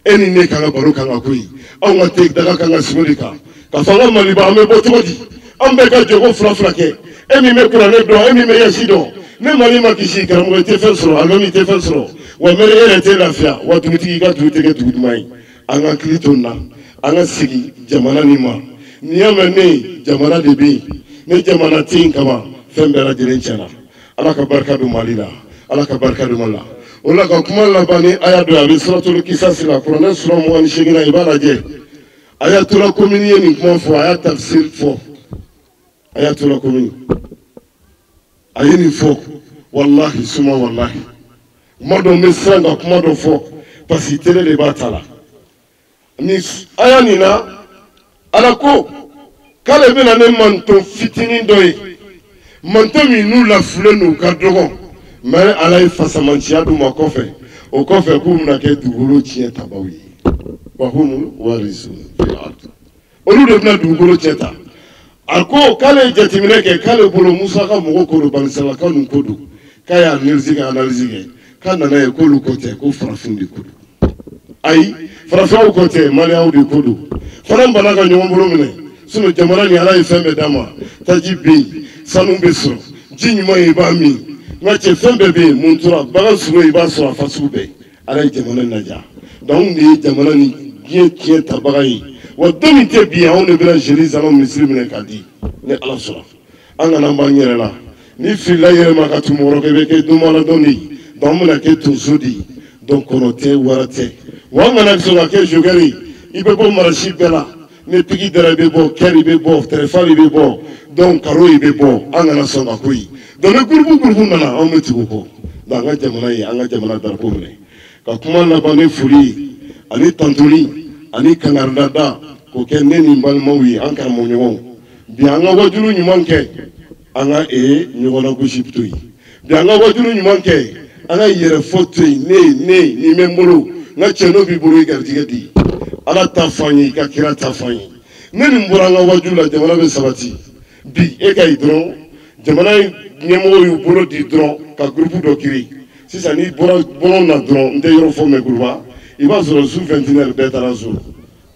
e ni ne kan ka baro kan ka ko ye anw ka te daga kan ka sigi o de kan ka fɔ an ka Maliba an bɛ bɔ cogo di an bɛɛ ka jogo fila fila kɛ e min bɛ kuranɛ dɔn e min bɛ yasi dɔn ne Mali ma kisi karamɔgɔ i tɛ fɛn sɔrɔ alimami i tɛ fɛn sɔrɔ wa mɛri e yɛrɛ tɛ lafiya wa dugutigi i ka dugu tɛ kɛ dugu duman ye an ka hakili to nin na an ka segin jamana nin ma n'i y'a mɛn ne jamana de bɛ yen ne jamana tɛ yen kama fɛn bɛɛ lajɛlen tiɲɛna ala ka barika don Mali la ala ka barika don Mali la o la ka kuma laban ni aya dɔ ye a bɛ suratul kisasi la kuranɛ sura 28 i b'a lajɛ a y'a tora komini ye nin kuma fɔ a y'a tafsir fɔ a y'a tora komini a ye nin fɔ wallahi suma wallahi kuma dɔ n bɛ siran ka kuma dɔ fɔ parce que télé de b'a ta la ni aya nin na ala ko k'ale bɛna ne manton fitinin dɔ ye manton min n'u lafilen n'u ka dɔgɔ mais ala ye fasamanciya d'u ma kɔfɛ o kɔfɛ k'u bɛna kɛ dugukolo tiɲɛ tabaw ye wa hum warisun fil ard olu de bɛna dugukolo tiɲɛ ta a ko k'ale ye jateminɛ kɛ k'ale bolo Musa ka mɔgɔw ko don Banisalakaw nin ko don k'a ye analyse kɛ k'a nana ye k'olu ko tɛ ko farafinw de ko don ayi farafinw ko tɛ maliyɛnw de ko don fana banna ka ɲɔgɔn bolo minɛ sinon jamana ni ala ye fɛn bɛɛ d'a ma taji bɛ yen sanu bɛ sɔrɔ ji ɲuman ye i b'a min nka cɛ fɛn bɛɛ bɛ yen mun tora bagan sugu i b'a sɔrɔ a fasugu bɛɛ ala ye jamana ladiya donc anw de ye jamana ni diɲɛ tiɲɛ tabaga ye wa don min tɛ bi anw de bɛna Jérusalem misiri minɛ k'a di ni ala sɔnna an kana an b'an yɛrɛ la ni filila yɛrɛ ma ka tumu wɔrɔ kɛ i bɛ kɛ dumaladɔn de ye donc an bɛna kɛ tonso de ye donc kɔnɔ tɛ wara tɛ wa an kana sɔn ka kɛ jogɛri ye i bɛ bɔ marasi bɛɛ la ni pigi dara i bɛ bɔ kɛri i bɛ bɔ tɛrɛfari i bɛ bɔ donc karo i bɛ bɔ an kana sɔn ka ko ye donc ni gurupu nana anw bɛ tugu o kɔ donc an ka jamana ye an ka jamana darapo minɛ ka kuma laban ni foli ye ani tantoli ani kangaridada k'o kɛ ne ni n balimaw ye an karamɔgɔ ɲɔgɔnw bi an ka wajulu ɲuman kɛ an ka ɲɔgɔnna gosi to yen bi an ka wajulu ɲuman kɛ an ka yɛrɛfɔ to yen ne nin bɛ n bolo n ka cɛ n'o b'i bolo i garijɛgɛ di ala ta fɔ an ye i ka kira ta fɔ an ye ne nin bɔra an ka wajulu la jamana bɛ sabati bi e ka ɲi dɔrɔn jamana ɲɛmɔgɔw y'u bolo di dɔrɔn ka gurupu dɔ kiri sisan n'i bɔra bɔlɔn na dɔrɔn n tɛ yɔrɔ fɔ mɛ guruba i b'a sɔrɔ su 21 bɛɛ taara so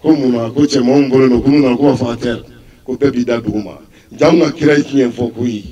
ko mun na ko cɛmanw bɔlen don ko mun na ko b'a fɔ a tɛ ko bɛɛ b'i da dugu ma jaa ka kira ye tiɲɛ fɔ ko ye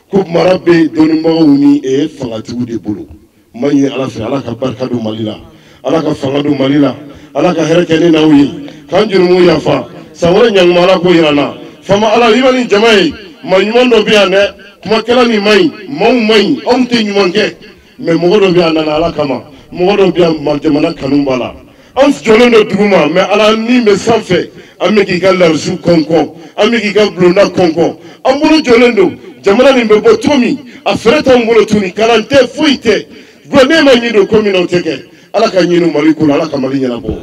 ko mara bɛ dɔnnibagaw ni fangatigiw de bolo n b'a ɲini ala fɛ ala ka barika don Mali la ala ka fanga don Mali la ala ka hɛrɛ kɛ ne n'aw ye k'an jurumu yafa san wɛrɛ ɲankuma ala ko yira n na faama ala i ma nin jama ye ma ɲuman dɔ bɛ yan dɛ kuma kɛla nin ma ɲi maaw ma ɲi anw tɛ ɲuman kɛ mais mɔgɔ dɔ bɛ yan nana ala kama mɔgɔ dɔ bɛ yan jamana kanu b'a la an jɔlen don dugu ma mais ala min bɛ sanfɛ an bɛ k'i ka larisu kɔnkɔn an bɛ k'i ka bulonda kɔnkɔn an bolo jɔlen don jamana nin bɛ bɔ cogo min a fɛrɛ t'anw bolo tuguni kalan tɛ foyi tɛ gouvernement ma ɲini o ko min na o tɛ kɛ ala ka ɲini mali ko la ala ka mali ɲɛnabɔ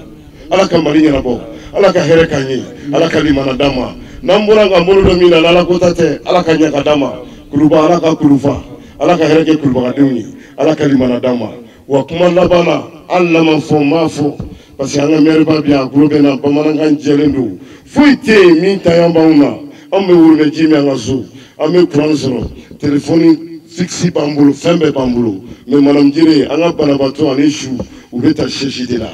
ala ka mali ɲɛnabɔ ala ka hɛrɛ k'an ye ala ka limana d'an ma n'an bɔra ka bolo dɔ min na ala ko ta tɛ ala ka ɲɛ ka d'an ma kuluba ala ka kulufa ala ka hɛrɛ kɛ kulubagadenw ye ala ka limana d'an ma wa kuma laban na an laman fɔ n b'a fɔ parce que an ka maire ba bi yan a tulo bɛ na bamanankan jɛlen don foyi tɛ yen min taɲan b'anw na anw bɛ worobɛ ji min an ka so an bɛ kuran sɔrɔ telefɔni fixe b'an bolo fɛn bɛɛ b'an bolo mais madame Jire an ka banabaatɔ ani su u bɛ taa sɛsi de la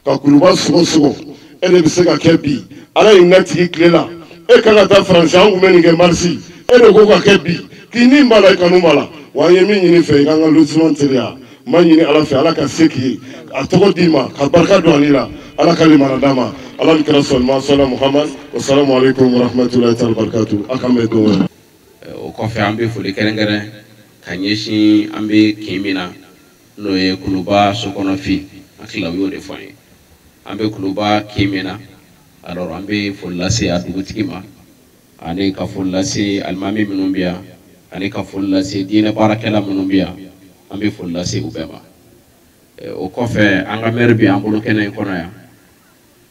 ka kuluba sɔgɔsɔgɔ e de bɛ se ka kɛ bi ala y'i natigi tile la e kan ka taa faransi an tun bɛ nin kɛ marisi e de ko ka kɛ bi k'i ni b'a la i kanu b'a la wa an ye min ɲini fɛ i k'an ka lotissement teliya n b'a ɲini ala fɛ ala ka se k'i ye a tɔgɔ d'i ma ka barika don ale la ala ka limana d'a ma ala ni kira sɔlima sɔla muhammad wasalamu alaikum warahmatulahi taala barakatu a kan bɛ don wɛrɛ o kɔfɛ an bɛ foli kɛrɛnkɛrɛn ka ɲɛsin an bɛ kin min na n'o ye kuluba sokɔnɔfin hakili la u y'o de fɔ an ye an bɛ kuluba kin min na alors an bɛ foli lase a dugutigi ma ani ka foli lase alimami minnu bɛ yan ani ka foli lase diinɛ baarakɛla minnu bɛ yan an bɛ foli lase u bɛɛ ma o kɔfɛ an ka maire bɛ an bolo kɛnɛ in kɔnɔ yan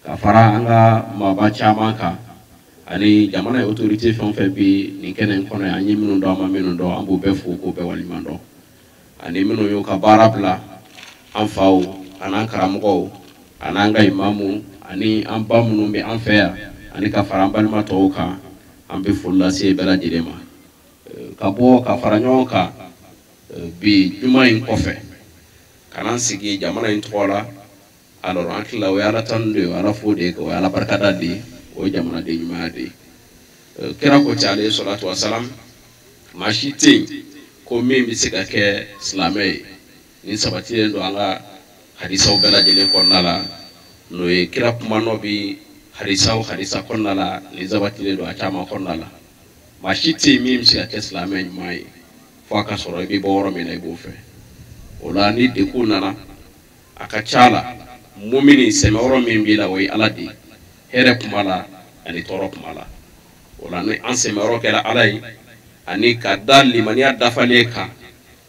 ka fara an ka maaba caman kan ani jamana autorité fɛn o fɛn bɛ nin kɛnɛ in kɔnɔ yan an ye minnu dɔn an ma minnu dɔn an b'u bɛɛ fo k'u bɛɛ waleɲuman dɔn ani minnu y'u ka baara bila an faw an'an karamɔgɔw an'an ka imamu ani an ba minnu bɛ an fɛ yan ani ka fara an balima tɔw kan an bɛ foli lase bɛɛ lajɛlen ma ka bɔ ka fara ɲɔgɔn kan bi juma in kɔfɛ ka n'an sigi jamana in tɔgɔ la alors an hakili la o ye ala tanu de ye o ye ala fo de ye o ye ala barikada de ye o ye jamanaden ɲumanya de ye kira ko ten alayhi salatu wa salam maa si tɛ yen ko min bɛ se ka kɛ silamɛ ye ni sabatilen don an ka hadisaw bɛɛ lajɛlen kɔnɔna la n'o ye kira kumanɔ bi hadisa kɔnɔna la ni sabatilen don a caman kɔnɔna la maa si tɛ yen min bɛ se ka kɛ silamɛ ɲuman ye fo a ka sɔrɔ i bɛ bɔ yɔrɔ min na i b'o fɛ o la ni dekun nana a ka ca la mumini sɛmɛ yɔrɔ min b'i la o ye ala de ye hɛrɛ kuma la ani tɔɔrɔ kuma la o la ni an sɛmɛ yɔrɔ kɛra ala ye ani ka da limaniya dafalen kan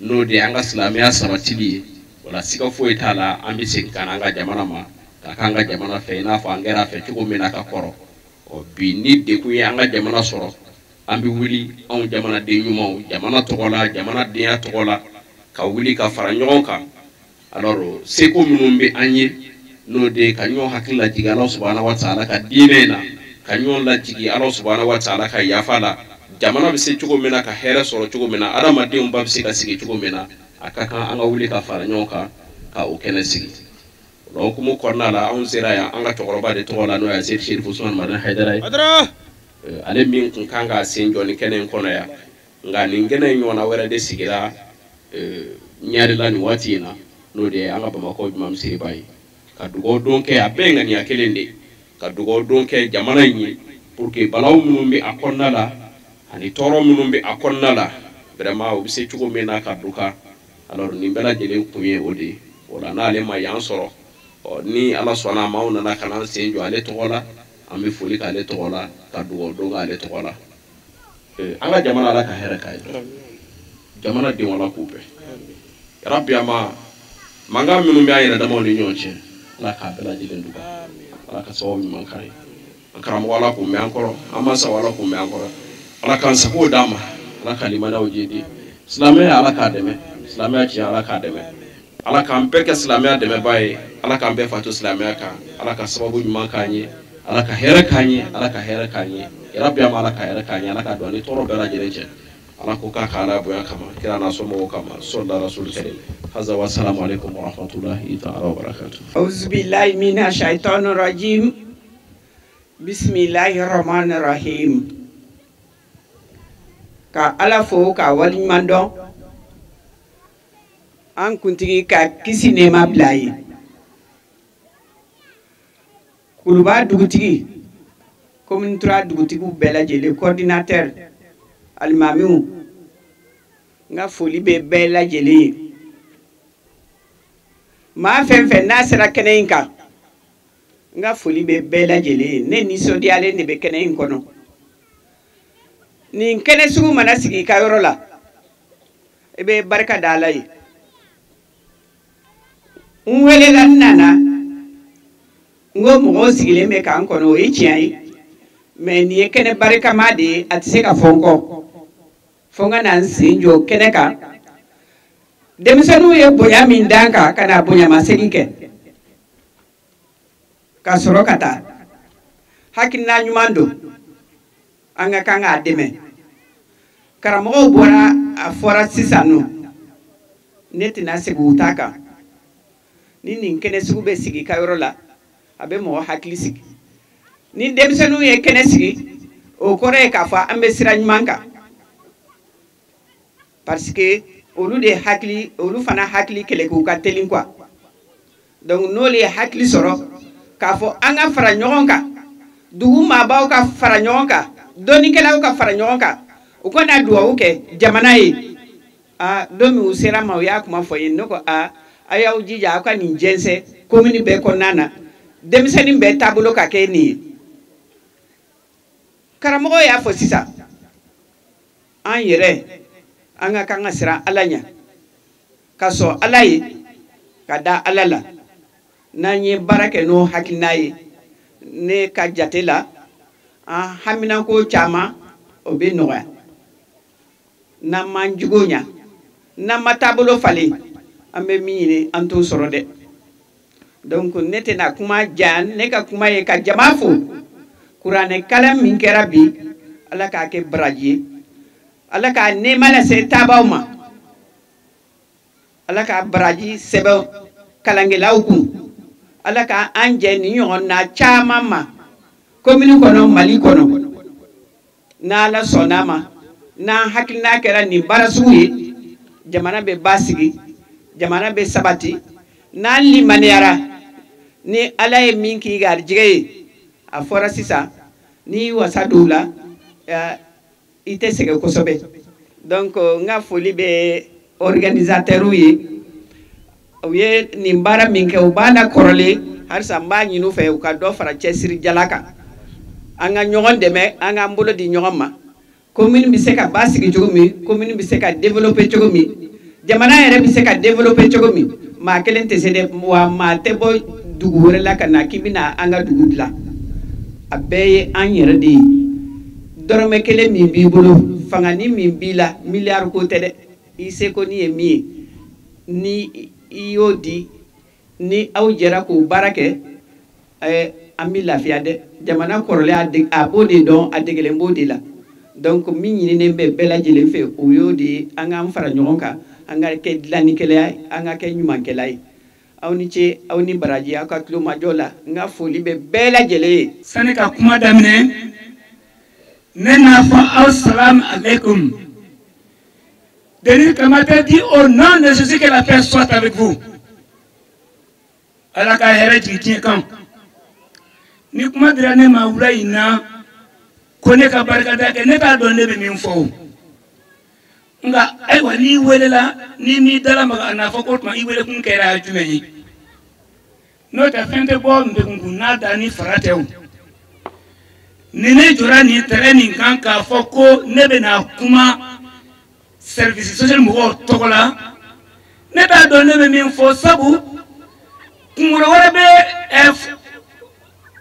n'o de ye an ka silamɛya sabatili ye o la siga foyi t'a la an bɛ segin ka na an ka jamana ma ka k'an ka jamana fɛ i n'a fɔ an kɛra a fɛ cogo min na ka kɔrɔ bi ni dekun ye an ka jamana sɔrɔ an bɛ wuli anw jamanaden ɲumanw jamana tɔgɔ la jamanadenya tɔgɔ la ka wuli ka fara ɲɔgɔn kan alors seko minnu bɛ an ye n'o de ye ka ɲɔgɔn hakili lajigin ala subahana wa taala ka diinɛ in na ka ɲɔgɔn lajigin ala subahana wa taala ka yafa la jamana bɛ se cogo min na ka hɛrɛ sɔrɔ cogo min na adamadenw ba bɛ se ka sigi cogo min na a ka kan an ka wuli ka fara ɲɔgɔn kan ka o kɛnɛ sigi o hukumu kɔnɔna la anw sera yan an ka cɛkɔrɔba de tɔgɔ la n'o ye Seydi Sherif Usumani Madani Hayidara ye ale min tun kan ka sen jɔ nin kɛnɛ in kɔnɔ yan nka nin kɛnɛ in ɲɔgɔnna wɛrɛ de sigira ɲarila nin waati in na n'o de ye an ka Bamakɔ Juma misiriba ye ka dugawu don kɛ a bɛɛ ye ŋaniya kelen de ka dugawu don kɛ jamana in ye pour que balaw minnu bɛ a kɔnɔna la ani tɔɔrɔ minnu bɛ a kɔnɔna la vraiment o bɛ se cogo min na ka duka alors nin bɛɛ lajɛlen kun ye o de ye o la n'ale ma yan sɔrɔ ni ala sɔnna a ma anw nana ka n'an sen jɔ ale tɔgɔ la an bɛ foli k'ale tɔgɔ la ka dugawu don k'ale tɔgɔ la an ka jamana ala ka hɛrɛ k'a ye jamana denw ala k'u bɛɛ yarabi ama mankan minnu bɛ an yɛrɛ damaw ni ɲɔgɔn cɛ ala k'a bɛɛ lajɛlen duka ala ka sababu ɲuman k'an ye an karamɔgɔ ala k'u mɛn an kɔrɔ an mansaw ala k'u mɛn an kɔrɔ ala k'an sago d'a ma ala ka limanaw jidi silamɛya ala k'a dɛmɛ silamɛya tiɲɛ ala k'a dɛmɛ ala k'an bɛɛ kɛ silamɛya dɛmɛbaa ye ala k'an bɛɛ fato silamɛya kan ala ka sababu ɲuman k'an ye ala ka hɛrɛ k'an ye ala ka hɛrɛ k'an ye yarabi ama ala ka hɛrɛ k'an ye ala ka don ani tɔɔrɔ bɛɛ lajɛlen cɛ ala ko k'a ka ala bonya kama kira n'a somɔgɔw kama sɔlila rasul karim haza wa salamu alaikum wa rahmatullahi ta'ala wa barakatuh auzu billahi minash shaitanir rajim bismillahir rahmanir rahim ka ala fo ka waliɲuman dɔn an kuntigi ka kisi nɛɛma bila ye kuluba dugutigi commune 3 dugutigiw bɛɛ lajɛlen coordinateur alimamiw nga foli bɛ bɛɛ lajɛlen ye maa fɛn fɛn n'a sera kɛnɛ in kan nga foli bɛ bɛɛ lajɛlen ye ne nisɔndiyalen de bɛ kɛnɛ in kɔnɔ nin kɛnɛ sugu mana sigi i ka yɔrɔ la i bɛ barika da Ala ye n welela n nana n ko mɔgɔw sigilen bɛ k'an kɔnɔ o ye tiɲɛ ye mais nin ye kɛnɛ barikama de ye a tɛ se ka fɔ n kɔ fo n ka na n sen jɔ kɛnɛ kan denmisɛnninw ye bonya min d'an kan ka na bonyamasegin kɛ ka sɔrɔ ka taa hakilina ɲuman don an ka kan k'a dɛmɛ karamɔgɔw bɔra a fɔra sisan nɔ ne tɛna segin u ta kan ni nin kɛnɛ sugu bɛ sigi ka yɔrɔ la a bɛ mɔgɔ hakili sigi ni denmisɛnninw ye kɛnɛ sigi o kɔrɔ ye k'a fɔ an bɛ sira ɲuman kan parce que olu fana hakili kɛlɛ k'u ka teli quoi donc n'olu ye hakili sɔrɔ k'a fɔ an ka fara ɲɔgɔn kan dugu maabaw ka fara ɲɔgɔn kan dɔnnikɛlaw ka fara ɲɔgɔn kan u kana duwawu kɛ jamana ye don min u sera ma u y'a kuma fɔ ye ne ko a y'aw jija aw ka nin jɛnsɛn commune bɛɛ kɔnɔna na denmisɛnnin bɛɛ taabolo ka kɛ nin ye karamɔgɔ y'a fɔ sisan an yɛrɛ an ka kan ka siran Ala ɲɛ ka sɔn Ala ye ka da Ala la n'an ye baara kɛ n'o hakilina ye ne ka jate la an haminako caman o bɛ nɔgɔya n'an m'an jugu ɲa n'an ma taabolo falen an bɛ min ɲini an t'o sɔrɔ dɛ donc ne tɛna kuma jan ne ka kuma ye ka jama fo kuranɛ kalan min kɛra bi Ala k'a kɛ baraji ye Ala k'a nɛɛma lase taabaw ma Ala k'a baraji sɛbɛn kalankɛlaw kun Ala ka an jɛ ni ɲɔgɔn na caman ma commune kɔnɔ Mali kɔnɔ n'Ala sɔnn'a ma n'an hakilina kɛra nin baara sugu ye jamana bɛ basigi jamana bɛ sabati n'an limaniyara ni Ala ye min k'i garijɛgɛ ye a fɔra sisan ni wasa don la i tɛ sɛgɛn kosɛbɛ donc n ka foli bɛ organisateurs ye u ye nin baara min kɛ u b'a la kɔrɔlen halisa n b'a ɲini u fɛ u ka dɔ fara cɛsiri jala kan an ka ɲɔgɔn dɛmɛ an k'an bolo di ɲɔgɔn ma commune bɛ se ka basigi cogo min commune bɛ se ka développer cogo min jamana yɛrɛ bɛ se ka développer cogo min maa kelen tɛ se dɛ wa maa tɛ bɔ dugu wɛrɛ la ka na k'i bɛna an ka dugu dilan a bɛɛ ye an yɛrɛ de ye dɔrɔmɛ kelen min b'i bolo fangani min b'i la miliyari ko tɛ dɛ i seko ni ye min ye ni i y'o di ni aw jɛra k'o baara kɛ an bɛ lafiya dɛ jamana kɔrɔlen a b'o de dɔn a degelen b'o de la donc min ɲininen bɛ bɛɛ lajɛlen fɛ o y'o de ye an k'an fara ɲɔgɔn kan an ka kɛ dilannikɛla ye an ka kɛ ɲumankɛla ye aw ni ce aw ni baraji aw ka tulomajɔ la n ka foli bɛ bɛɛ lajɛlen ye sani ka kuma daminɛ ne n'a fɔ aw salam alaikum Denis Kamate dit au nom de Jésus que la paix soit avec vous Ala ka hɛrɛ jigin diɲɛ kan ni kuma dira ne ma wula in na ko ne ka barikada kɛ ne t'a dɔn ne bɛ min fɔ nka ayiwa n'i welela n'i m'i dalamaga a n'a fɔ ko tuma i wele kun kɛra jumɛn ye n'o tɛ fɛn tɛ bɔ ndegunkun n'a da ni fara tɛ o ni ne jɔra nin terrain nin kan k'a fɔ ko ne bɛna kuma service social mɔgɔw tɔgɔ la ne t'a dɔn ne bɛ min fɔ sabu kunkolo wɛrɛ bɛ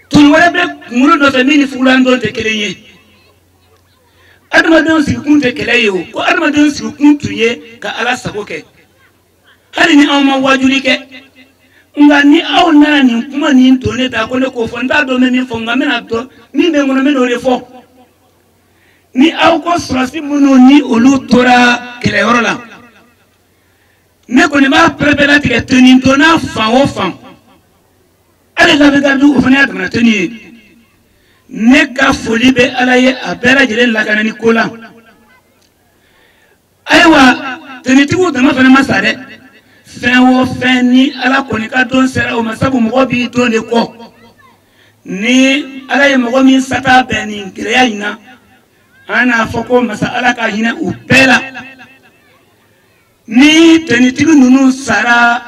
tun wɛrɛ bɛ kunkolo nɔfɛ min ni fugulandɔn tɛ kelen ye adamadenw sigikun tɛ kɛlɛ ye o ko adamadenw sigikun tun ye ka Ala sago kɛ hali ni aw ma wajuli kɛ nka ni aw nana nin kuma nin to ne ta ko ne k'o fɔ n t'a dɔn bɛ min fɔ nka n bɛna dɔn min bɛ n kɔnɔ n bɛna o de fɔ ni aw ko sɔrɔsi minnu ni olu tora kɛlɛyɔrɔ la ne kɔni b'a pɛrɛpɛrɛ latigɛ toni donna fan o fan hali labɛnkadu o fana y'a damana toni ye ne ka foli bɛ Ala ye a bɛɛ lajɛlen lakana ni ko la ayiwa tonitigiw dama fana ma sa dɛ fɛn o fɛn ni Ala kɔni ka don sera o ma sabu mɔgɔ b'i don de kɔ ni Ala ye mɔgɔ min sata bɛn nin gɛlɛya in na ana foko masa ala ka hina u bela ni tenitigu nunu sara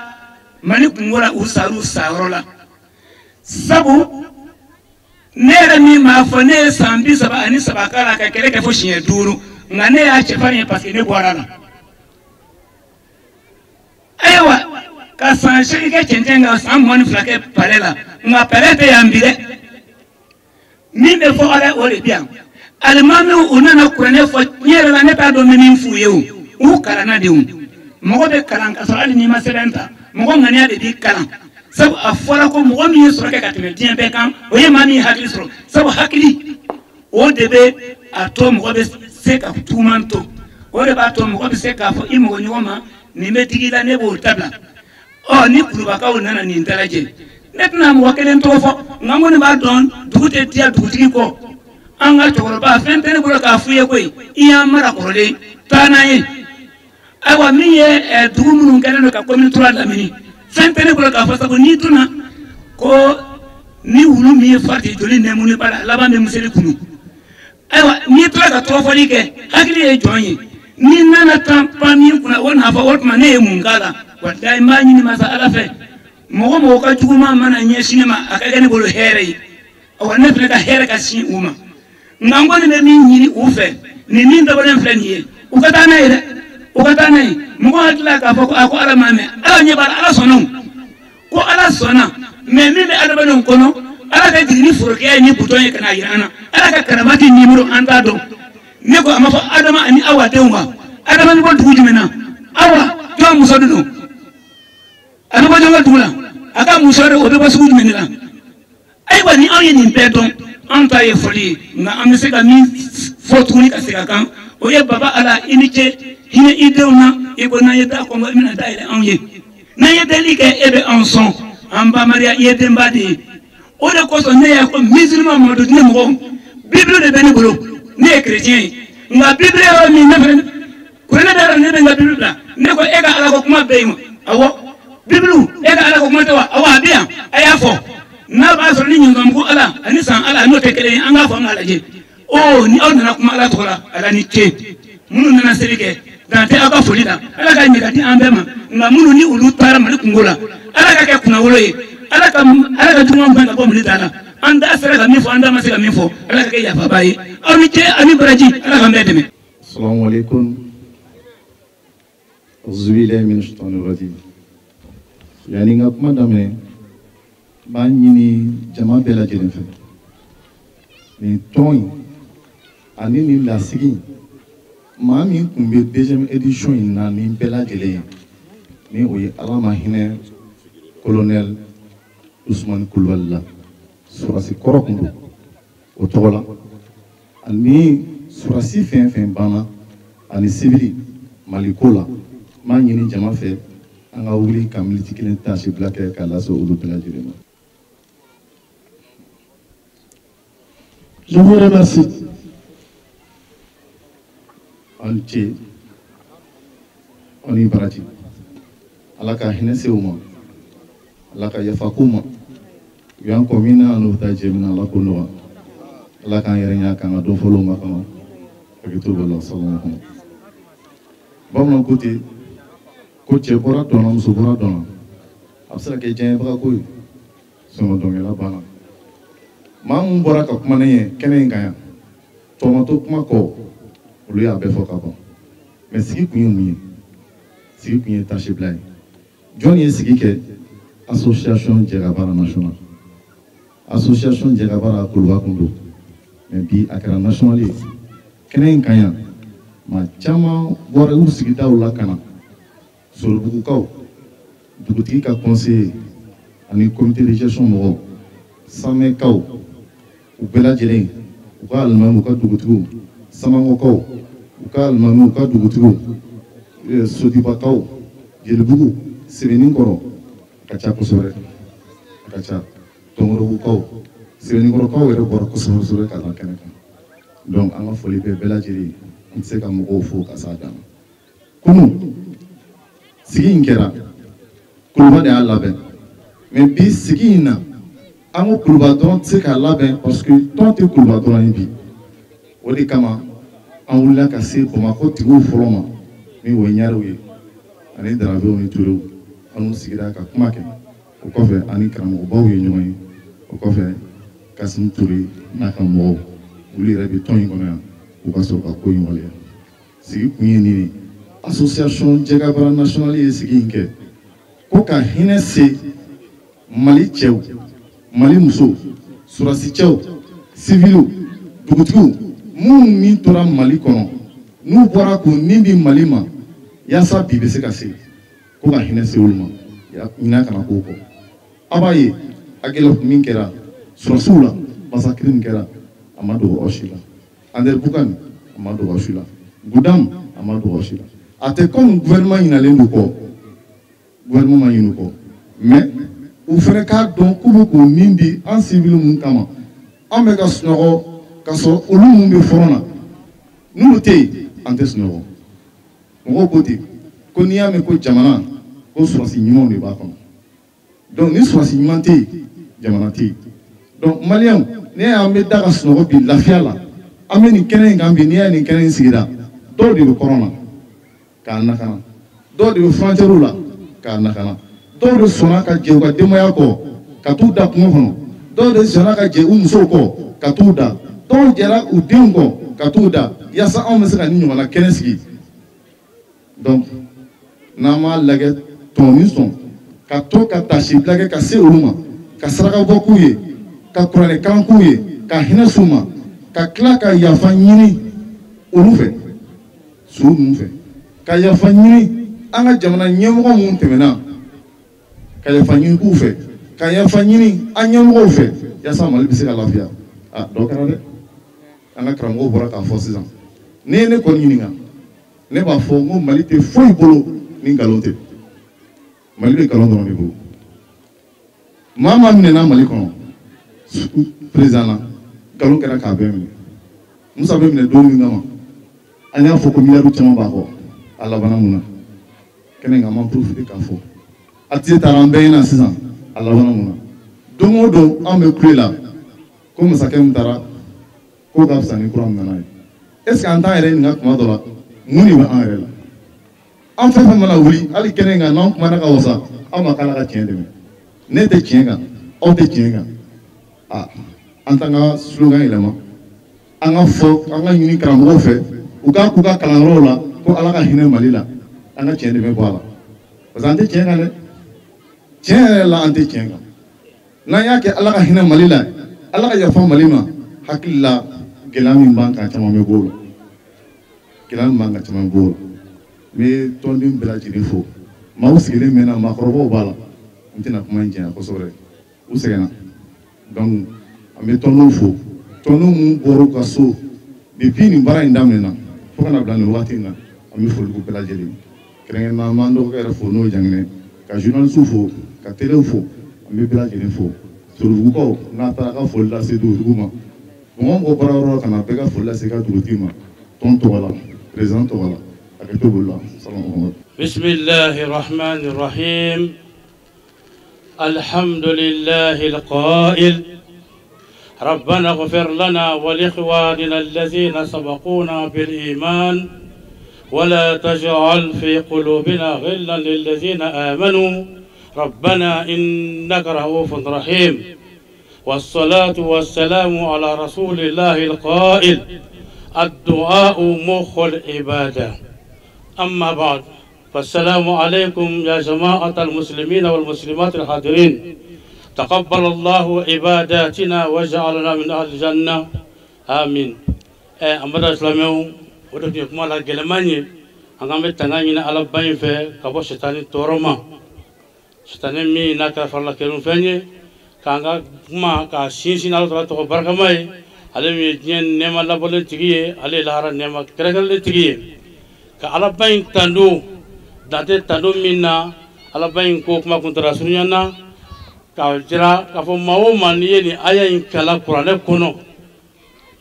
mani kungola u saru sarola sabu nere mi ma fo ne sambi saba ani saba kala ka kele ke fo shin duru ngane ya chefani parce que ne boarana aywa ka san shike chenjenga sam moni flake palela nga pelete yambire mi me fo ala ole bien almami unana kurane fo nyere la neta do min fuye u karana de mo be kalan ka so ali ni maselenta mo ngani ade bi kalan sabu afora ko mo mi so ka katime dien be kan o ye mami hakili so sabu hakili o debe atom mo be se ka tumanto o de ba to mo be se ka fo imo nyoma ni metigila ne bo tabla o ni kuruba ka unana ni interaje netna mo wakelen to fo ngamo ni ba don dugute tia dugutigi ko anga chokoro ba fentene bolo ka fuye ko iya mara korole tanaye awa miye dugumunun kene ka commune 3 la mini fentene bolo ka fasa ko ni tuna ko ni wulu mi farti joli ne muni bala laba me museli kunu awa ni tra ka to foli ke hakili e jonyi ni nana tampa mi kuna wona fa wot mane mungala wadai manyi ni masa alafe mo ka juguma mana nyeshine ma akagane bolo here awa ne fle ka here ka si uma ngango ne mi nyini ufe ni ndo bolo fle ni ukata na ire ukata na mo hatla ka fa ko ala mame ala nyebara ala sono ko ala sona me mi me ala banon kono ala ka digni furo ke ni buton e kana irana ala ka karamati ni muro anda do ne ko ama fa adama ani awa dewa adama ni ko duju mena awa to musodo do ana ko jonga dula aka musodo obe basu duju mena ay wani ayi ni pedon anta ye foli na amse ka mi fotuni ka sika kan o ye baba ala inike hine idewna e ko na yeda ko mina daire anye na yedeli ke ebe enson amba maria yedemba de o de ko so ne ya ko musulman mo do ne mo bible de beni bolo ne chrétien nga bible o mi ne fen ko ne dara ne be nga bible ne ko e ga ala ko kuma be mo awo bible e ga ala ko kuma to awa biya aya fo na ba so ni ngam ko ala ani san ala no te kele anga fo ngala je o ni on na kuma ala to ala ni che munu na serike dante aka foli da ala ka nyigati ambema nga munu ni ulu tara mali kungola ala ka ke kuna wolo ye ala ka duma mbanga ko muli dala anda asara ka mifo anda masika mifo ala ka ke ya babaye ani che ani baraji ala ka mbedeme. Assalamu alaikum. Auzubillahi minash shaitanir rajim. Yani nga kuma damne ba nyini jama bela jelen fe ni ton ani ni la sigi maa min kun bɛ deuxième édition in na ni bɛɛ lajɛlen ni o ye ala ma hinɛ colonel Usmani Kulubali la surasi kɔrɔ kun don o tɔgɔ la ani surasi fɛn fɛn banna ani sibiri maliko la maa ɲini jama fɛ an ka wuli ka militi kelen taasi bila kɛ k'a lase olu bɛɛ lajɛlen ma. Je vous remercie. On ce on yi barati ala ka hinɛ se u ma ala ka yafa k'u ma u y'an kɔ min na n'u ta jɛ min na ala ko nɔgɔya ala k'an yɛrɛ ɲa k'an ka dɔ fɔlɔ ma kɔnɔ hakili bɛ la salon kɔnɔ bamanan ko ten ko cɛ bɔra dɔn na muso bɔra dɔn na a bɛ se ka kɛ diɲɛbaga ko ye sɔngɔ dɔnkɛla banna maa mun bɔra ka kuma ne ye kɛnɛ in kan yan tɔmɔtɔ kuma kɔ olu y'a bɛɛ fɔ ka ban mais sigi kun ye mun ye sigi kun ye tâche bila ye jɔn ye sigi kɛ association jɛgabara national association jɛgabara kuluba kun don mais bi a kɛra national ye kɛnɛ in kan yan maa caman bɔra u sigidaw la ka na sorobugukaw dugutigi ka conseiller ani comité de gestion mɔgɔw samɛkaw u bɛɛ lajɛlen u ka alimami u ka dugutigiw samangɔkaw u ka alimami u ka dugutigiw sodibakaw jelibugu sɛbɛnnikɔrɔ a ka ca kosɛbɛ a ka ca tɔmɔdɔbukaw sɛbɛnnikɔrɔkaw yɛrɛ bɔra kosɛbɛ ka na kɛnɛ kan donc an ka foli bɛ bɛɛ lajɛlen an tɛ se ka mɔgɔw fo ka s'a dan na kunu sigi in kɛra kuluba de y'a labɛn mais bi sigi in na an ko kuluba dɔrɔn tɛ se k'a labɛn parce que tɔn tɛ kuluba dɔrɔn ye bi o de kama an wulila ka se Bamakɔ tigiw fɔlɔ ma min o ye Ɲarew ye ani Darabew ni Turew an n'u sigira ka kuma kɛ o kɔfɛ ani karamɔgɔbaw ye ɲɔgɔn ye o kɔfɛ Kasimu Ture n'a ka mɔgɔw olu yɛrɛ bɛ tɔn in kɔnɔ yan u ka sɔrɔ ka ko in waleya sigi kun ye nin ye association Jɛgabara national ye sigi in kɛ ko ka hinɛ se Mali cɛw Mali musow surasi cɛw civiliw dugutigiw minnu ni tora Mali kɔnɔ n'u bɔra k'u nin di Mali ma yaasa bi bɛ se ka se ko ka hinɛ se olu ma ɲinɛ kana k'o kɔ a b'a ye a gɛlɛya min kɛra surasiw la masakiri min kɛra a ma dogo aw si la André Bukani a ma dogo aw si la Gudam a ma dogo aw si la a tɛ comme gouvernement ɲinalen don kɔ gouvernement ma ɲin'u kɔ mais u fɛnɛ k'a dɔn k'u bɛ k'u nin di an civil mun kama an bɛ ka sunɔgɔ ka sɔrɔ olu mun bɛ front na n'olu tɛ yen an tɛ sunɔgɔ mɔgɔw ko ten ko n'i y'a mɛn ko jamana ko surasi ɲumanw de b'a kɔnɔ donc ni surasi ɲuman tɛ yen jamana tɛ yen donc maliyɛnw ne y'an bɛ da ka sunɔgɔ bi lafiya la an bɛ nin kɛnɛ in kan bi n'i y'a nin kɛnɛ in sigira dɔw de bɛ kɔrɔn na k'a nakana dɔw de bɛ frontière la k'a nakana dɔw de sɔnna ka jɛ u ka denbaya kɔ ka t'u da kungo kɔnɔ dɔw de sɔnna ka jɛ u musow kɔ ka t'u da dɔw jɛra u denw kɔ ka t'u da yaasa anw bɛ se ka nin ɲɔgɔnna kɛnɛ sigi donc n'an m'a lajɛ tɔn ni sɔn ka to ka tasi bila kɛ ka se olu ma ka saraka bɔ k'u ye ka kuranɛ kalan k'u ye ka hinɛ s'u ma ka tila ka yafa ɲini olu fɛ su ninnu fɛ ka yafa ɲini an ka jamana ɲɛmɔgɔ minnu tɛmɛna ka yafa ɲini k'u fɛ ka yafa ɲini an ɲɛmɔgɔw fɛ yaasa Mali bɛ se ka lafiya a dɔ kɛra dɛ an ka karamɔgɔw bɔra k'a fɔ sisan ne ye ne kɔni ɲininka ne b'a fɔ n ko Mali tɛ foyi bolo ni nkalon tɛ Mali bɛ nkalon dɔrɔn de bolo maa maa minɛna Mali kɔnɔ président la nkalon kɛra k'a bɛɛ minɛ Musa bɛ minɛ don min kama an y'a fɔ ko miliyari caman b'a kɔ a labanna mun na kɛnɛ kan man profiter k'a fɔ a tɛ taara an bɛɛ ɲɛna sisan a labanna mun na don o don an bɛ kule la ko masakɛ min taara ko ka fisa ni kura min nana ye est ce que an t'an yɛrɛ ɲininka tuma dɔ la mun de bɛ an yɛrɛ la an fɛn fɛn mana wuli hali kɛnɛ kan n'an kumana ka wasa aw ma k'ala ka tiɲɛ dɛmɛ ne tɛ tiɲɛ kan aw tɛ tiɲɛ kan an t'an ka slogan yɛlɛma an ka fɔ an ka ɲini karamɔgɔw fɛ u k'a k'u ka kalanyɔrɔw la ko ala ka hinɛ Mali la an ka tiɲɛ dɛmɛ bɔ a la parce que an tɛ tiɲɛ kan dɛ tiɲɛ yɛrɛ la an tɛ tiɲɛ kan n'an y'a kɛ ala ka hinɛ Mali la ala ka yafa Mali ma hakili la gɛlɛya min b'an kan caman bɛ bɔ o la gɛlɛya min b'an kan caman bɛ bɔ o la n bɛ tɔnden bɛɛ lajɛlen fo maaw sigilen bɛ na maakɔrɔbaw b'a la n tɛna kuma in jɛnya kosɛbɛ u sɛgɛnna donc an bɛ tɔndenw fo tɔndenw minnu bɔra u ka so depuis nin baara in daminɛna fo ka na bila nin waati in na an bɛ foli k'u bɛɛ lajɛlen kɛrɛnkɛrɛnnenya an b'an dɔgɔkɛ yɛrɛ fo n'o ye Janginɛ ka journalistes fo ka telew fo an bɛ bɛɛ lajɛlen fo Sorougukaw n'a taara ka foli lase dugutigiw ma mɔgɔ mɔgɔ baara yɔrɔ la ka na bɛɛ ka foli lase ka dugutigi ma tɔn tɔgɔ la président tɔgɔ la a kɛ to bolo la salamu bismillahi rahmani rahim alhamdulillahi alqa'il ربنا اغفر لنا ولإخواننا الذين سبقونا بالإيمان ولا تجعل في قلوبنا غلا للذين آمنوا ربنا إنك رؤوف رحيم والصلاة والسلام على رسول الله القائل الدعاء مخ العبادة أما بعد فالسلام عليكم يا جماعة المسلمين والمسلمات الحاضرين تقبل الله عباداتنا وجعلنا من أهل الجنة آمين أمبارح إسلامي ودك كمال الجلماني أنغام تنانينا على باين في كابو شيطاني تورما شيطاني مي ناكر فلا كيرون فني كانغا كما كاسين على ترى تقو بركماي على ميجين نما لابولن تيجي على لهارا نما كركل تيجي كعلى باين تندو داتي تندو منا على باين كوك ما كنت راسونيانا كاجرا كفو ماو مانيه ني آية إن كلا قرآن كونو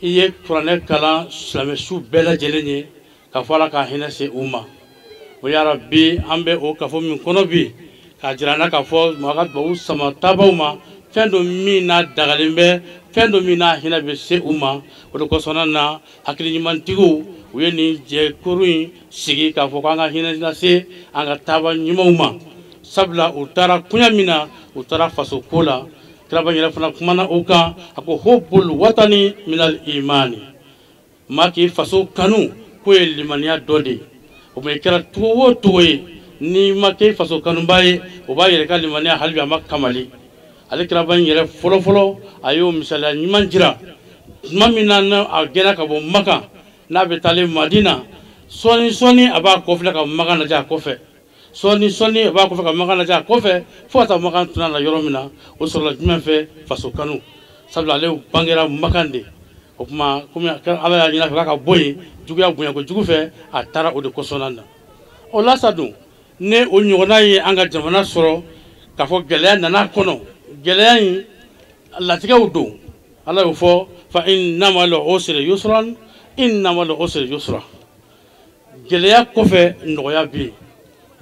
إيه قرآن كلا سلام سو بلا جلني كفولا كهينة سي أمة ويا ربي أمبي أو كفو من كونو بي كاجرانا كفو مغاد بو سما تابو ما فندو مينا دغالين بي fɛn dɔ min n'a hinɛ bɛ se u ma o de kosɔn na hakiliɲumantigiw u ye nin jɛkuru in sigi k'a fɔ ko an ka hinɛ lase an ka taaba ɲumanw ma sabula u taara kuɲa min na u taara faso ko la kiraba yɛrɛ fana kumana o kan a ko hubbul watani minal imani maa k'i faso kanu k'o ye limaniya dɔ de ye o ma i kɛra cogo o cogo ye n'i ma kɛ faso kanuba ye o b'a yɛrɛ ka limaniya hali bi a ma kamali ale kiraba yɛrɛ fɔlɔfɔlɔ a y'o misaliya ɲuman jira tuma min na a gɛnna ka bɔ Maka n'a bɛ taalen Madina sɔɔni a b'a kɔfilɛ ka Maka lajɛ a kɔfɛ sɔɔni a b'a kɔfɛ ka Maka lajɛ a kɔfɛ fo ka taa Maka tuna la yɔrɔ min na o sɔrɔla jumɛn fɛ faso kanu sabula ale bangera Maka de o kuma komi Ala y'a ɲini a fɛ k'a ka bɔ yen juguya bonya kojugu fɛ a taara o de kɔsɔn na o la sa dun ne o ɲɔgɔnna ye an ka jamana sɔrɔ k'a fɔ gɛlɛya nana kɔnɔ gɛlɛya in latigɛw don Ala y'o fɔ fa innamal usri yusran innamal usri yusra gɛlɛya kɔfɛ nɔgɔya bɛ yen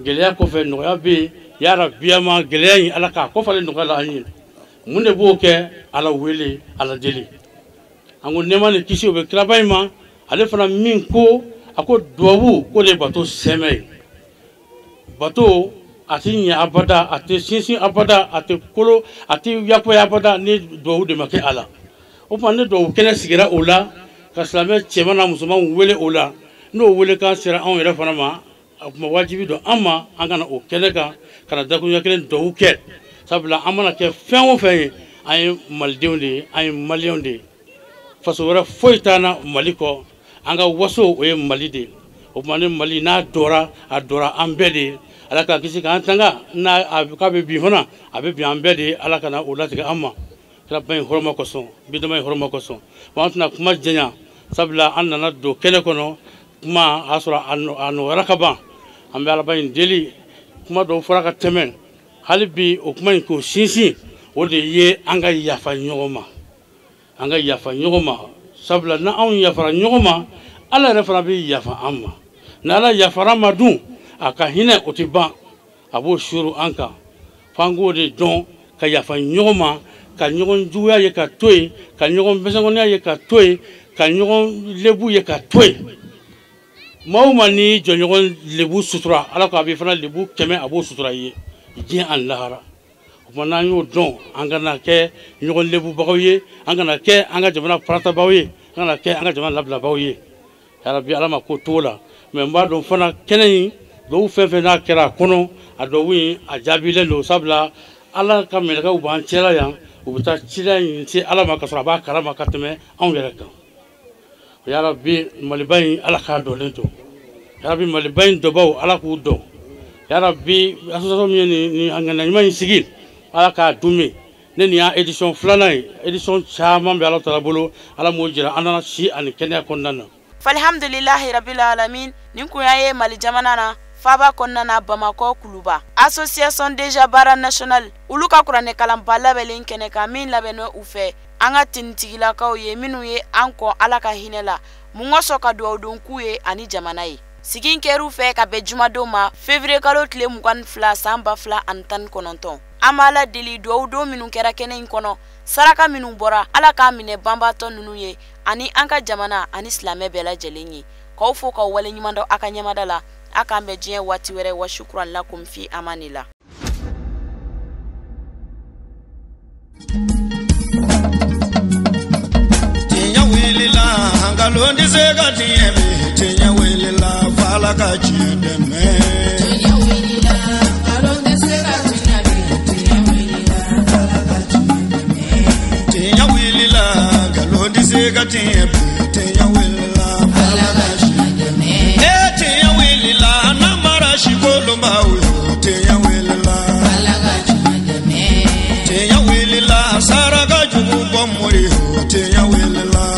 gɛlɛya kɔfɛ nɔgɔya bɛ yen ya Rabbi ma gɛlɛya in Ala k'a kɔfɛ nɔgɔya la an ye mun de b'o kɛ Ala wele Ala deli an ko nɛɛma ni kisi o bɛ kiraba in ma ale fana min ko a ko duwawu ko de bato sɛmɛ ye bato a ti ɲɛ abada a tɛ sinsin abada a tɛ kolo a tɛ yapoya abada ni duwawu de ma kɛ a la o tuma ne duwawu kɛnɛ sigira o la ka silamɛ cɛman na musoman wele o la n'o wele kan sera anw yɛrɛ fana ma a tuma wajibi don an ma an kana o kɛnɛ kan ka na dakuruɲɛ kelen duwawu kɛ sabula an mana kɛ fɛn o fɛn ye an ye malidenw de ye an ye maliyɛnw de ye faso wɛrɛ foyi t'an na Mali kɔ an ka waso o ye Mali de ye o tuma ne Mali n'a dɔra a dɔra an bɛɛ de ye Ala ka kisi k'an tanga n'a k'a bɛ bin fana a bɛ bin an bɛɛ de ye Ala kana o latigɛ an ma kiraba in hɔrɔma kosɔn bidama in hɔrɔma kosɔn wa an tɛna kuma janya sabula an nana don kɛnɛ kɔnɔ kuma a y'a sɔrɔ a nɔgɔyara ka ban an bɛ Alaba in deli kuma dɔw fɔra ka tɛmɛ hali bi o kuma in k'o sinsin o de ye an ka yafa ɲɔgɔn ma an ka yafa ɲɔgɔn ma sabula na anw yafara ɲɔgɔn ma Ala yɛrɛ fana bɛ yafa an ma ni Ala yafara ma dun a ka hinɛ o tɛ ban a b'o suru an kan f'an k'o de dɔn ka yafa ɲɔgɔn ma ka ɲɔgɔn juguya ye ka to yen ka ɲɔgɔn bɛsɛnkɔniya ye ka to yen ka ɲɔgɔn lebu ye ka to yen maa o maa n'i jɔɲɔgɔn lebu sutura Ala ko a b'i fana lebu 100 a b'o sutura i ye diɲɛ ani lahara o tuma n'an y'o dɔn an kana kɛ ɲɔgɔn lebubagaw ye an kana kɛ an ka jamana paratabagaw ye an kana kɛ an ka jamana labilabagaw ye yarabi Ala ma ko t'o la mɛ n b'a dɔn fana kɛnɛ in dɔw fɛn fɛn n'a kɛra a kɔnɔ a dɔw in a jaabilen don sabula Ala ka mɛlɛkɛw b'an cɛla yan u bɛ taa cida in se Ala ma ka sɔrɔ a b'a kalama ka tɛmɛ anw yɛrɛ kan yarabi Maliba in Ala k'a dɔnlen to yarabi Maliba in dɔbaw Ala k'u dɔn yarabi association min ye nin ŋaniyaɲuman in sigi Ala k'a dunme ne nin y'a édition 2nan ye édition caman bɛ Ala tala bolo Ala m'o jira an nana si ani kɛnɛya kɔnɔna na falhamdulillahi rabbil alamin nin kun y'a ye Mali jamana na Faba kɔnɔna na Bamakɔ Kuluba association déjà bara national olu ka kuranɛ kalanba labɛnlen kɛnɛ kan min labɛnnen u fɛ an ka tinitigilakaw ye minnu ye an kɔ Ala ka hinɛ la mun ka sɔn ka duwawu don k'u ye ani jamana ye sigi kɛr'u fɛ ka bɛn jumadon ma février kalo tile 22 san 2019 an b'a la deli duwawu don minnu kɛra kɛnɛ in kɔnɔ saraka minnu bɔra Ala k'a minɛ banbatɔ ninnu ye ani an ka jamana ani silamɛ bɛɛ lajɛlen ye k'aw fo k'aw waleɲuman dɔn a ka ɲɛmada la a k'an bɛn diɲɛ waati wɛrɛ wa shukran lakum fi amanillah. Tiɲɛ wulila hankalondi se ka tiɲɛ mɛn tiɲɛ wulila fala ka tiɲɛ dɛmɛ. Tiɲɛ wulila hankalondi se ka tiɲɛ mɛn tiɲɛ wulila fala ka tiɲɛ dɛmɛ. Tiɲɛ wulila hankalondi se ka tiɲɛ mɛn tiɲɛ wulila fala ka tiɲɛ dɛmɛ. Tiɲɛ wulila namara shikolomba uyo tiɲɛ wulila fala ka tiɲɛ dɛmɛ. Tiɲɛ wulila saraka jugu bɔ mori tiɲɛ wulila.